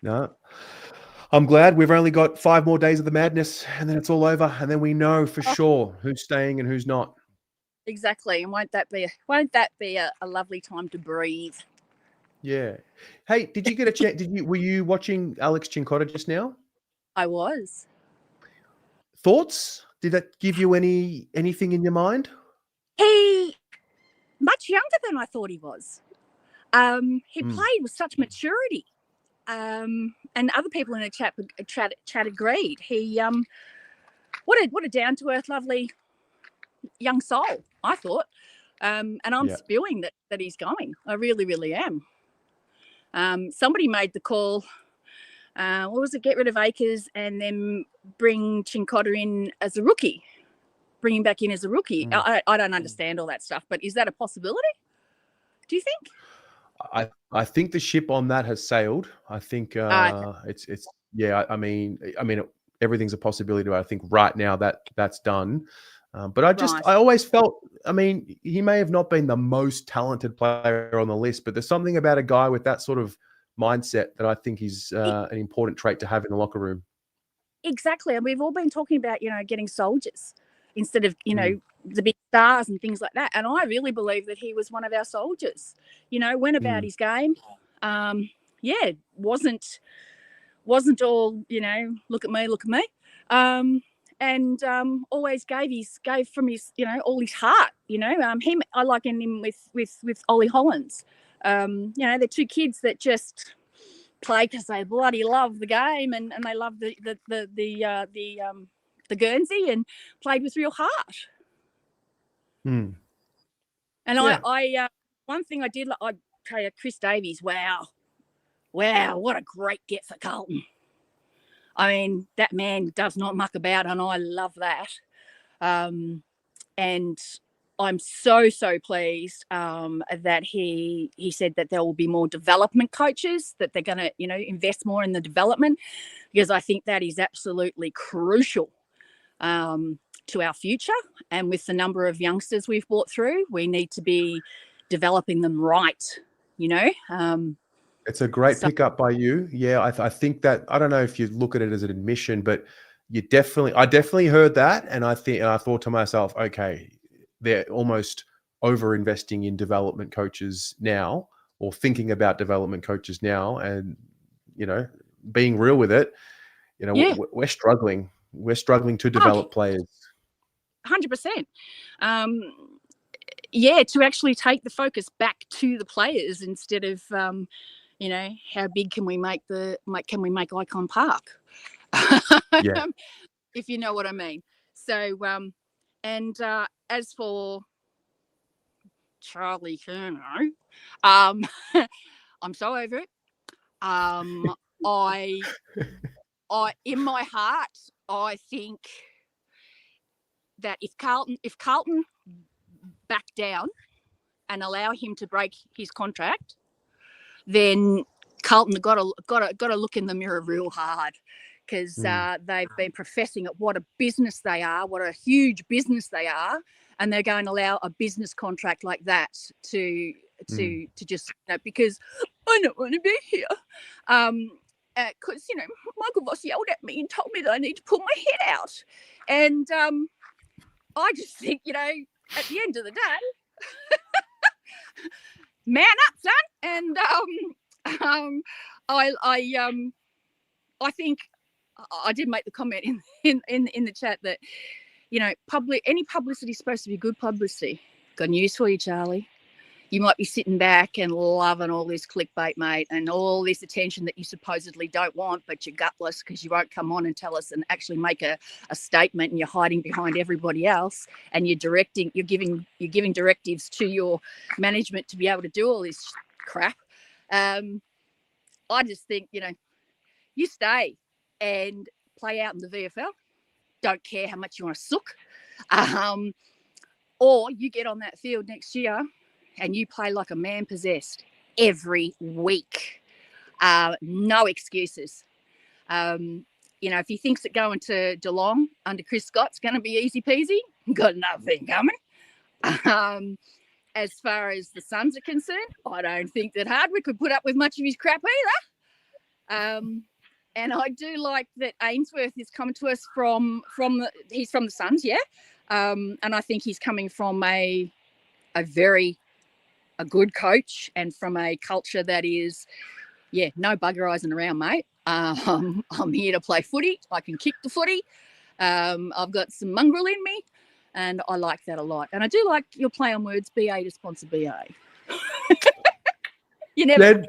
No, I'm glad. We've only got 5 more days of the madness, and then it's all over, and then we know for sure who's staying and who's not. Exactly, and won't that be a lovely time to breathe? Yeah. Hey, did you get a chance? Were you watching Alex Cincotta just now? I was. Thoughts? Did that give you anything in your mind? He much younger than I thought he was. He played with such maturity. And other people in the chat agreed. He what a down to earth, lovely young soul, I thought. And I'm spewing that he's going. I really, really am. Somebody made the call. What was it? Get rid of Akers and then bring Cincotta in as a rookie. Bring him back in as a rookie. I don't understand all that stuff, but is that a possibility? Do you think? I think the ship on that has sailed. I think it's yeah. I mean, everything's a possibility. I think right now that's done. But I always felt, I mean, he may have not been the most talented player on the list, but there's something about a guy with that sort of mindset that I think is an important trait to have in the locker room. Exactly. And we've all been talking about, getting soldiers instead of, the big stars and things like that. And I really believe that he was one of our soldiers, went about his game. Wasn't all, look at me. And always gave from his, all his heart. Him, I liken him with Ollie Hollins. They're two kids that just play because they bloody love the game and they love the Guernsey and played with real heart. And I one thing I did, I'd tell you, Chris Davies. Wow, what a great get for Carlton. I mean, that man does not muck about, and I love that. And I'm so pleased that he said that there will be more development coaches, that they're going to, invest more in the development, because I think that is absolutely crucial to our future. And with the number of youngsters we've brought through, we need to be developing them right, It's a great pickup by you. Yeah, I think that, I don't know if you look at it as an admission, but I definitely heard that. And I thought to myself, okay, they're almost over investing in development coaches now, or thinking about development coaches now. And, being real with it, we're struggling. We're struggling to develop players. 100%. to actually take the focus back to the players instead of, how big can we make Icon Park? Yeah. If you know what I mean. So, as for Charlie Curnow, I'm so over it. I in my heart, I think that if Carlton back down and allow him to break his contract, then Carlton have got to look in the mirror real hard, because they've been professing at what a business they are, what a huge business they are, and they're going to allow a business contract like that to just, because I don't want to be here. Because Michael Voss yelled at me and told me that I need to pull my head out, and I just think, at the end of the day, man up, son. And I think I did make the comment in the chat that any publicity is supposed to be good publicity. Got news for you, Charlie. You might be sitting back and loving all this clickbait, mate, and all this attention that you supposedly don't want, but you're gutless because you won't come on and tell us and actually make a statement, and you're hiding behind everybody else, and you're giving directives to your management to be able to do all this crap. I just think, you stay and play out in the VFL. Don't care how much you want to sook. Or you get on that field next year and you play like a man possessed every week. No excuses. If he thinks that going to Geelong under Chris Scott's going to be easy peasy, got nothing coming. As far as the Suns are concerned, I don't think that Hardwick could put up with much of his crap either. And I do like that Ainsworth is coming to us he's from the Suns, yeah. And I think he's coming from a good coach and from a culture that is, no buggerizing around, mate. I'm here to play footy. I can kick the footy. I've got some mongrel in me, and I like that a lot. And I do like your play on words, BA to sponsor BA. You never.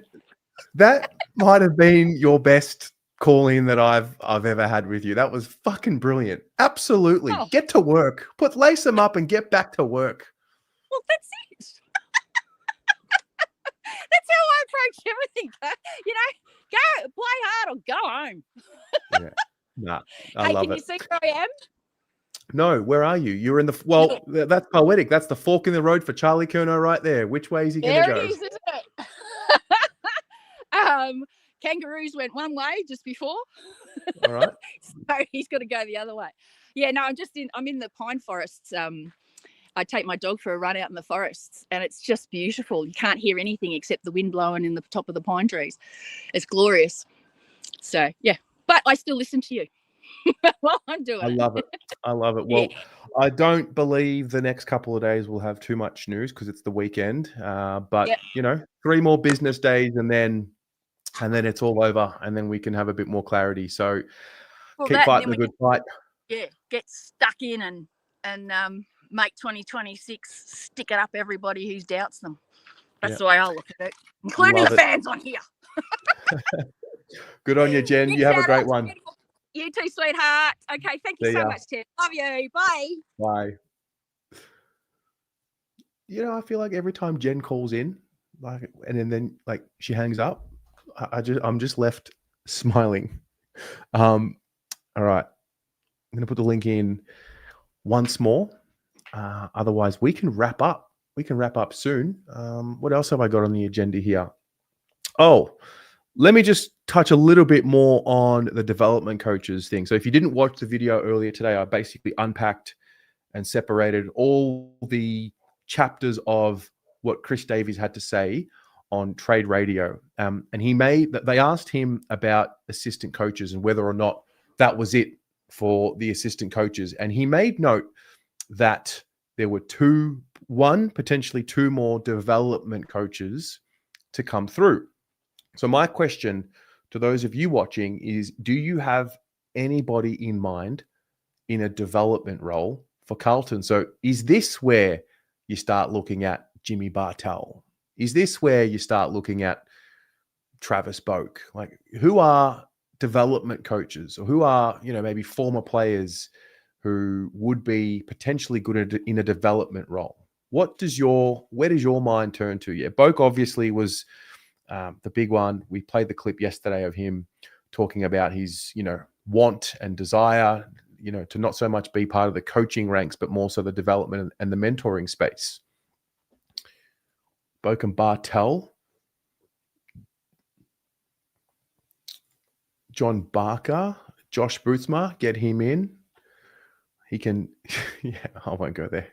That might have been your best call-in that I've ever had with you. That was fucking brilliant. Absolutely. Oh. Get to work. Lace them up and get back to work. Well, that's it. That's how I approach everything. Go play hard or go home. Yeah. Nah, I love it. Can you see where I am? No, where are you? You're in the that's poetic. That's the fork in the road for Charlie Curnow right there. Which way is he going to go? There it is, isn't it? Kangaroos went one way just before. All right. So he's got to go the other way. Yeah, no, I'm in the pine forests. I take my dog for a run out in the forests, and it's just beautiful. You can't hear anything except the wind blowing in the top of the pine trees. It's glorious. So, yeah, but I still listen to you while I'm doing it. I love it. Well, I don't believe the next couple of days we'll have too much news because it's the weekend. But, 3 more business days and then it's all over, and then we can have a bit more clarity. So keep fighting the good fight. Yeah, get stuck in and make 2026 stick it up everybody who doubts them. That's the way I look at it, including the fans on here. Good on you, Jen. You have a great one. You too, sweetheart. Okay, thank you so much, Ted. Love you. Bye. Bye. I feel like every time Jen calls in, and then she hangs up, I'm just left smiling. All right. I'm going to put the link in once more. Otherwise, we can wrap up. We can wrap up soon. What else have I got on the agenda here? Oh, let me just touch a little bit more on the development coaches thing. So if you didn't watch the video earlier today, I basically unpacked and separated all the chapters of what Chris Davies had to say on Trade Radio. And they asked him about assistant coaches and whether or not that was it for the assistant coaches. And he made note that there were potentially two more development coaches to come through. So my question to those of you watching is, do you have anybody in mind in a development role for Carlton? So is this where you start looking at Jimmy Bartell? Is this where you start looking at Travis Boak? Like, who are development coaches, or who are, maybe former players who would be potentially good in a development role? Where does your mind turn to? Yeah, Boak obviously was the big one. We played the clip yesterday of him talking about his, want and desire, to not so much be part of the coaching ranks, but more so the development and the mentoring space. Boak and Bartell. John Barker, Josh Boothma, get him in. He can, I won't go there.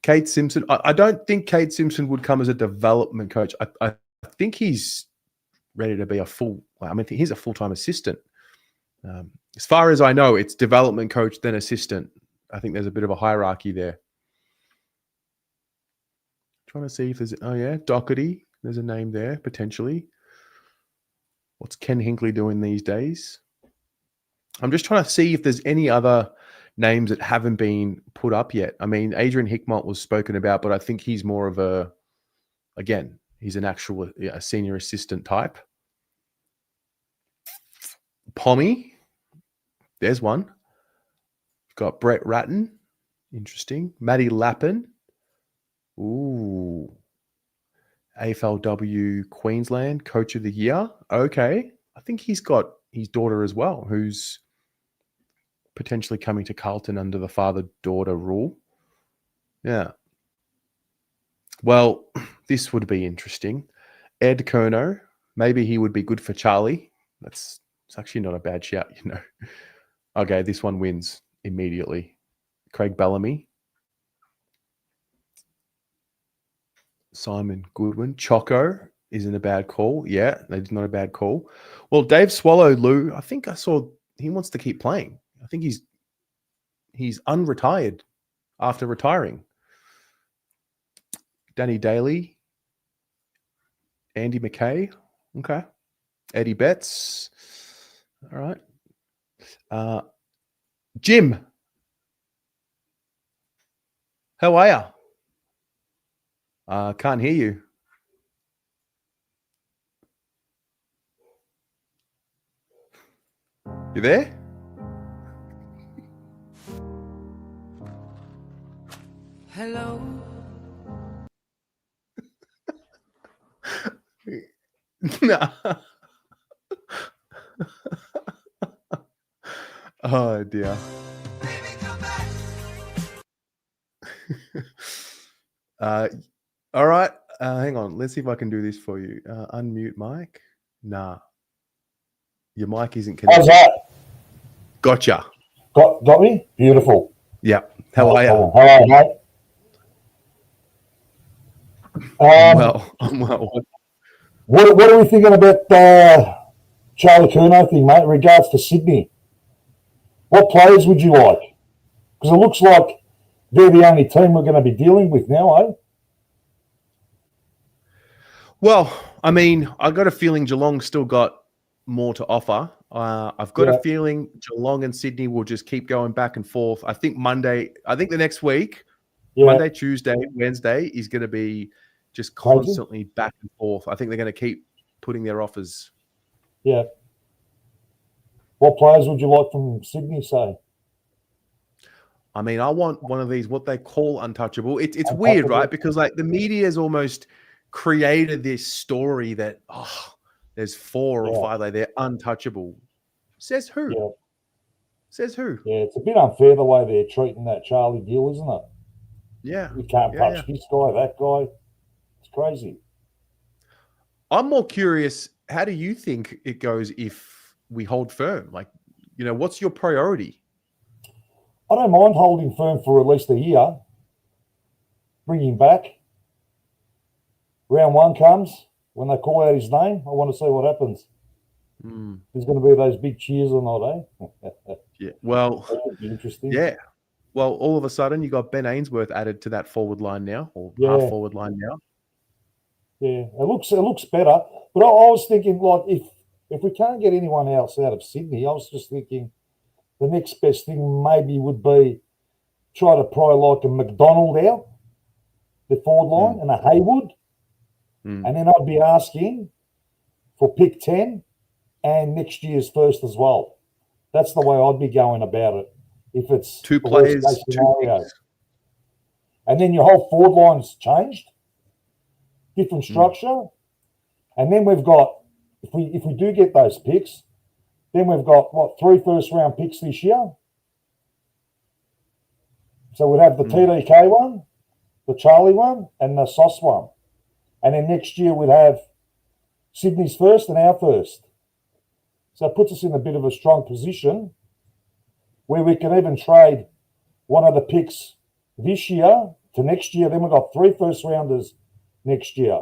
Kate Simpson. I don't think Kate Simpson would come as a development coach. I think he's ready to be he's a full-time assistant. As far as I know, it's development coach, then assistant. I think there's a bit of a hierarchy there. Trying to see if there's, Doherty. There's a name there, potentially. What's Ken Hinckley doing these days? I'm just trying to see if there's any other names that haven't been put up yet. I mean, Adrian Hickmott was spoken about, but I think he's more of he's an actual senior assistant type. Pommy, there's one. Got Brett Ratton, interesting. Matty Lappin, ooh. AFLW Queensland Coach of the Year. Okay. I think he's got his daughter as well, who's potentially coming to Carlton under the father-daughter rule. Yeah. Well, this would be interesting. Ed Curnow. Maybe he would be good for Charlie. It's actually not a bad shout, Okay, this one wins immediately. Craig Bellamy. Simon Goodwin. Choco isn't a bad call. Yeah, it's not a bad call. Well, Dave Swallow, Lou, I think I saw he wants to keep playing. I think he's unretired after retiring. Danny Daly. Andy McKay. Okay. Eddie Betts. All right. Jim. How are you? Can't hear you. You there? Hello. No. Oh dear. All right. Hang on. Let's see if I can do this for you. Unmute mic. Nah. Your mic isn't connected. How's that? Gotcha. Got me? Beautiful. Yeah. How are you? How are you, mate? I'm well. What are we thinking about Charlie Curnow thing, mate, in regards to Sydney? What players would you like? Because it looks like they're the only team we're going to be dealing with now, eh? Well, I mean, I got a feeling Geelong still got more to offer. I've got a feeling Geelong and Sydney will just keep going back and forth. I think the next week, Monday, Tuesday, Wednesday is going to be just constantly back and forth. I think they're going to keep putting their offers. Yeah. What players would you like from Sydney, say? I mean, I want one of these, what they call untouchable. It's weird, right? Because like the media has almost created this story that, there's 4 or 5 like they're untouchable. Says who? Yeah. Says who? Yeah, it's a bit unfair the way they're treating that Charlie deal, isn't it? Yeah. You can't touch this guy, that guy. It's crazy. I'm more curious, how do you think it goes if we hold firm? Like, what's your priority? I don't mind holding firm for at least a year. Bring him back. Round 1 comes. When they call out his name, I want to see what happens. There's going to be those big cheers or not, eh? Yeah. Well, that could be interesting. Yeah. Well, all of a sudden, you got Ben Ainsworth added to that forward line now, or half forward line now. Yeah, it looks better. But I was thinking, like, if we can't get anyone else out of Sydney, I was just thinking the next best thing maybe would be try to pry like a McDonald out the forward line, and a Haywood. And then I'd be asking for pick 10 and next year's first as well. That's the way I'd be going about it if it's two the players, worst case two scenario. picks. And then your whole forward line's changed, different structure. And then we've got, if we do get those picks, then we've got, 3 first-round picks this year? So we'd have the TDK one, the Charlie one, and the Sauce one. And then next year we'd have Sydney's first and our first. So it puts us in a bit of a strong position where we can even trade one of the picks this year to next year. Then we've got 3 first-rounders next year.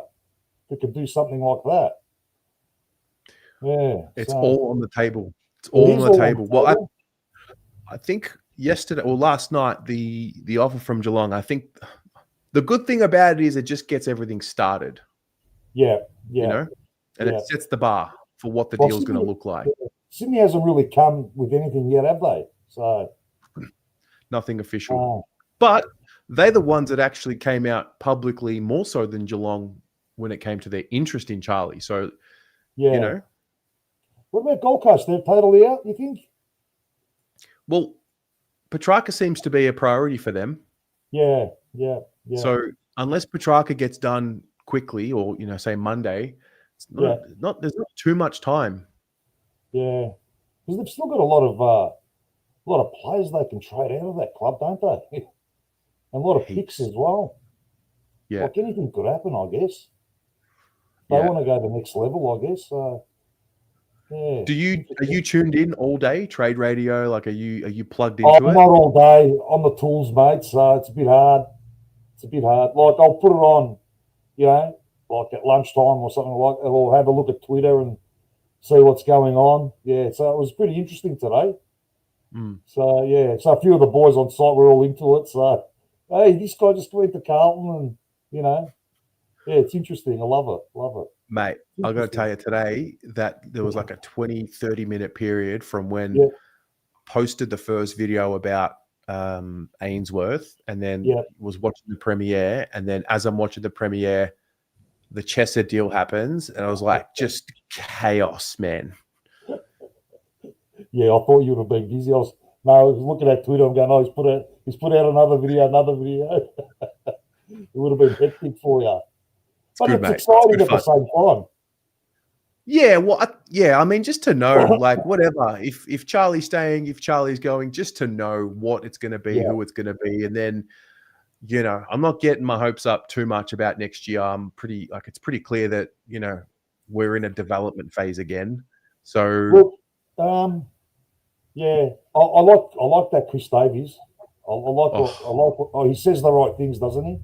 We could do something like that. Yeah. It's all on the table. It's all on the table. Well, I think yesterday or last night, the offer from Geelong, I think the good thing about it is it just gets everything started. Yeah. You know? And it sets the bar for what the deal's going to look like. Sydney hasn't really come with anything yet, have they? So nothing official. But they're the ones that actually came out publicly more so than Geelong when it came to their interest in Charlie. So, you know. What about Gold Coast? They're totally out, you think? Well, Petrarca seems to be a priority for them. Yeah. So unless Petrarca gets done quickly or, say Monday, it's there's not too much time. Yeah. Because they've still got a lot of players they can trade out of that club, don't they? And a lot of picks as well. Yeah. Like anything could happen, I guess. They want to go to the next level, I guess. So yeah. Are you tuned in all day, trade radio? Like are you plugged into it? Not all day. On the tools, mate, so it's a bit hard. Like I'll put it on, like at lunchtime or something like that, or have a look at Twitter and see what's going on. Yeah, so it was pretty interesting today. So so a few of the boys on site were all into it. So hey, this guy just went to Carlton, and it's interesting. I love it. Mate, I got to tell you today that there was like a 20, 30-minute period from when posted the first video about Ainsworth and then was watching the premiere. And then as I'm watching the premiere, the Chesser deal happens. And I was like, just chaos, man. Yeah, I thought you would have been busy. I was looking at Twitter. I'm going, he's put out another video. It would have been hectic for you. But it's exciting at the same time. Yeah, well, I mean, just to know, like, whatever. If Charlie's staying, if Charlie's going, just to know what it's going to be, who it's going to be, and then, I'm not getting my hopes up too much about next year. I'm it's pretty clear that we're in a development phase again. So, I like that Chris Davies. I like he says the right things, doesn't he?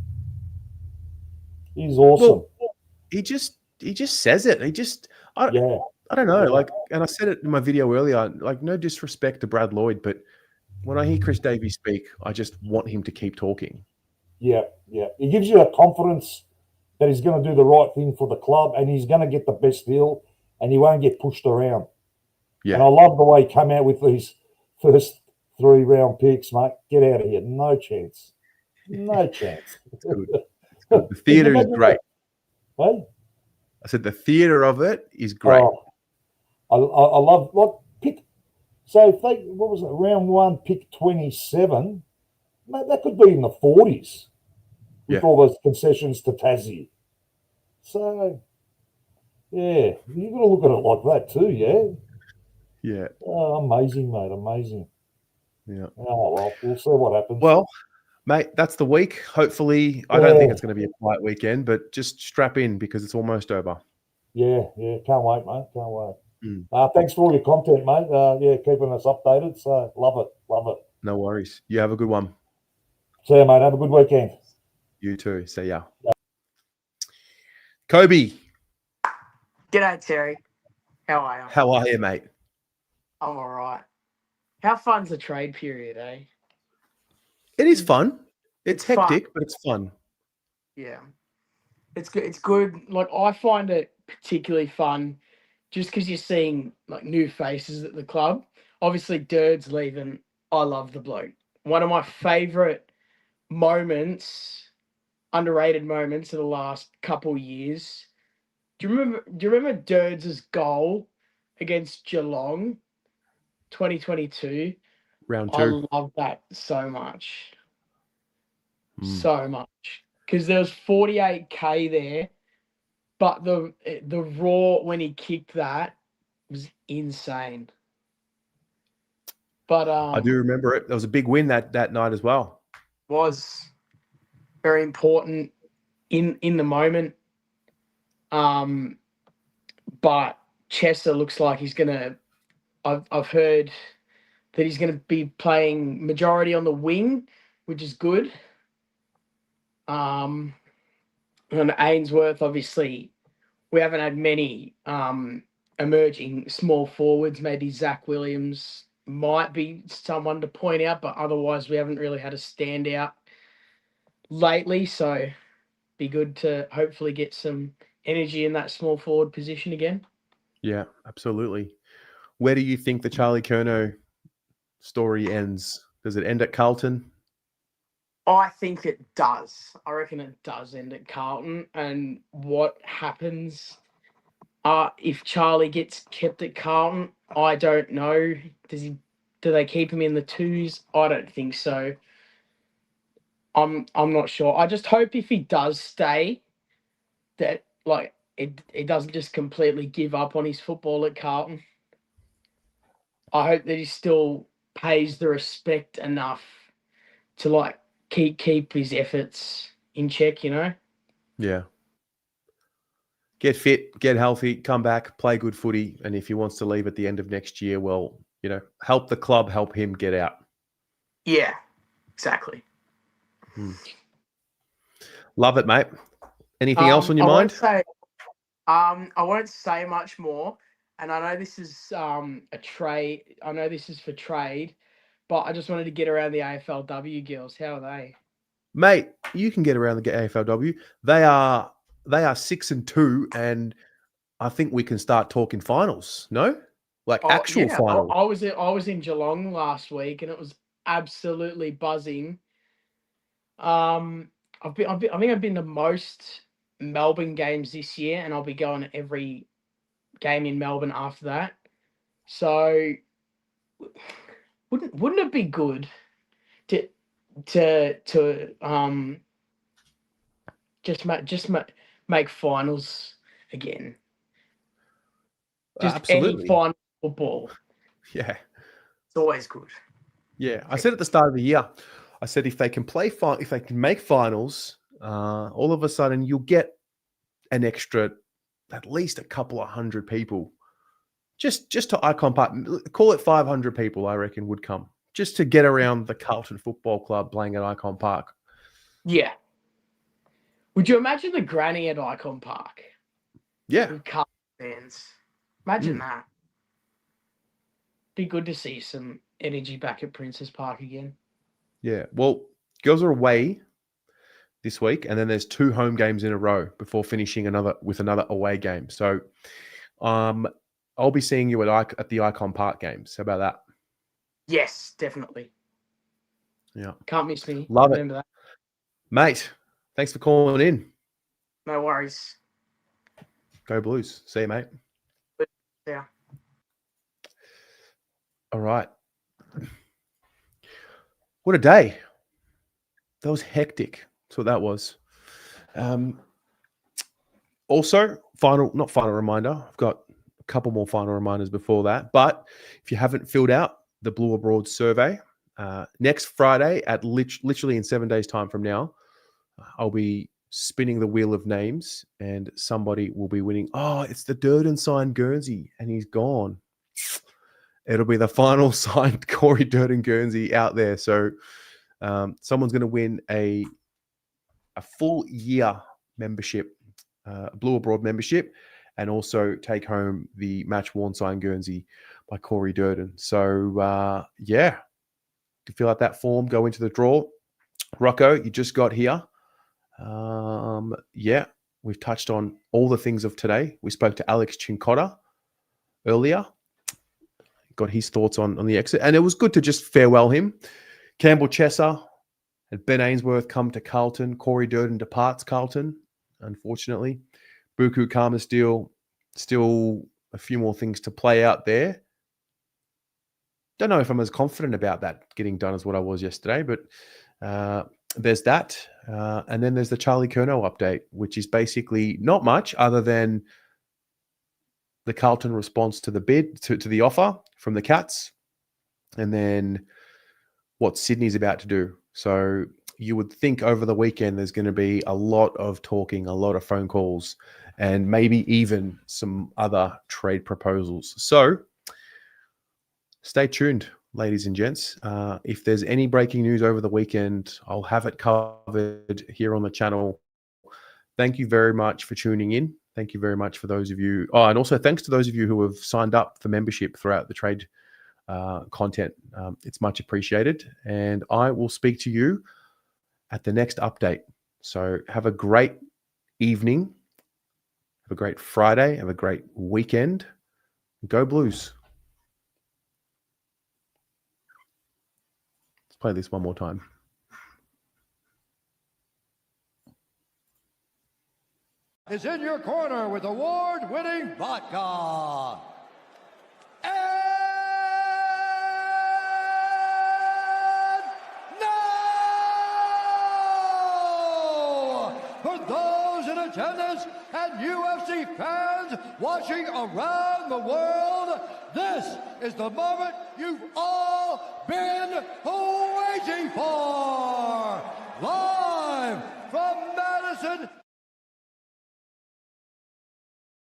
He's awesome. Well, he just says it. I don't know. Like, and I said it in my video earlier, like, no disrespect to Brad Lloyd, but when I hear Chris Davies speak, I just want him to keep talking. Yeah. He gives you a confidence that he's going to do the right thing for the club and he's going to get the best deal and he won't get pushed around. Yeah. And I love the way he came out with these first 3 round picks, mate. Get out of here. No chance. It's good. The theatre is great. Hey? I said the theatre of it is great. I love pick. So if what was it? Round 1, pick 27. Mate, that could be in the 40s with all those concessions to Tassie. So you've got to look at it like that too. Yeah. Oh, amazing, mate. Amazing. Yeah. Oh well, we'll see what happens. Well, mate, that's the week. Hopefully, I don't think it's going to be a quiet weekend, but just strap in because it's almost over. Yeah. Can't wait, mate. Can't wait. Thanks for all your content, mate. Keeping us updated. So love it. No worries. You have a good one. See you, mate. Have a good weekend. You too. See ya. Kobe. G'day, Terry. How are you? How are you, mate? I'm all right. How fun's the trade period, eh? It is fun. It's hectic, but it's fun. Yeah. It's good. It's good. Like, I find it particularly fun just because you're seeing, like, new faces at the club. Obviously, Dird's leaving. I love the bloke. One of my favourite moments underrated moments of the last couple years. Do you remember Dirds' goal against Geelong, 2022? Round I 2. love that so much. So much. Because there was 48K there, but the raw when he kicked that was insane. But I do remember it. There was a big win that night as well. Was very important in the moment. But Chesser looks like he's gonna. I've heard that he's gonna be playing majority on the wing, which is good. And Ainsworth, obviously, we haven't had many emerging small forwards. Maybe Zach Williams might be someone to point out, but otherwise we haven't really had a standout lately. So be good to hopefully get some energy in that small forward position again. Yeah, absolutely. Where do you think the Charlie Curnow story ends? Does it end at Carlton? I think it does. I reckon it does end at Carlton. And what happens if Charlie gets kept at Carlton? I don't know. Do they keep him in the twos? I don't think so. I'm not sure. I just hope if he does stay, that it doesn't just completely give up on his football at Carlton. I hope that he still pays the respect enough to keep his efforts in check, Yeah. Get fit, get healthy, come back, play good footy. And if he wants to leave at the end of next year, well, help the club, help him get out. Yeah, exactly. Love it, mate. Anything else on your mind? I won't say much more. And I know this is a trade. I know this is for trade, but I just wanted to get around the AFLW girls. How are they? Mate, you can get around the AFLW. They are 6-2, and I think we can start talking finals. No, actual finals. I was in Geelong last week, and it was absolutely buzzing. I think I've been to most Melbourne games this year, and I'll be going to every game in Melbourne after that. So, wouldn't it be good to just make finals again? Just Absolutely. any final football. Yeah. It's always good. Yeah. I said at the start of the year, I said if they can if they can make finals, all of a sudden you'll get an extra, at least a couple of hundred people, just to Icon Park. Call it 500 people, I reckon, would come just to get around the Carlton Football Club playing at Icon Park. Yeah. Would you imagine the granny at Icon Park? Yeah. With Carlton fans. Imagine that. Be good to see some energy back at Princes Park again. Yeah. Well, girls are away this week, and then there's 2 home games in a row before finishing with another away game. So I'll be seeing you at the Icon Park games. How about that? Yes, definitely. Yeah. Can't miss me. Love Remember it. that. Mate, thanks for calling in. No worries. Go Blues. See you, mate. Yeah. All right. What a day. That was hectic. That's what that was. Also, not final reminder. I've got a couple more final reminders before that. But if you haven't filled out the Blue Abroad survey, next Friday at literally in 7 days' time from now, I'll be spinning the wheel of names and somebody will be winning. Oh, it's the Durden signed Guernsey and he's gone. It'll be the final signed Corey Durden Guernsey out there. So someone's going to win a full year membership, Blue Abroad membership, and also take home the match worn signed Guernsey by Corey Durden. So yeah, to fill out that form, go into the draw. Rocco, you just got here. Yeah, we've touched on all the things of today. We spoke to Alex Cincotta earlier. Got his thoughts on the exit. And it was good to just farewell him. Campbell Chesser, Had Ben Ainsworth come to Carlton. Corey Durden departs Carlton, unfortunately. Buku Khamis deal, still a few more things to play out there. Don't know if I'm as confident about that getting done as what I was yesterday, but there's that. And then there's the Charlie Curnow update, which is basically not much other than the Carlton response to the bid, to the offer from the Cats, and then what Sydney's about to do. So you would think over the weekend there's going to be a lot of talking, a lot of phone calls, and maybe even some other trade proposals. So stay tuned, ladies and gents. If there's any breaking news over the weekend, I'll have it covered here on the channel. Thank you very much for tuning in. Thank you very much for those of you. Oh, and also thanks to those of you who have signed up for membership throughout the trade content. It's much appreciated. And I will speak to you at the next update. So have a great evening. Have a great Friday. Have a great weekend. Go Blues. Let's play this one more time. Is in your corner with award-winning vodka. And now, for those in attendance and UFC fans watching around the world, this is the moment you've all been waiting for.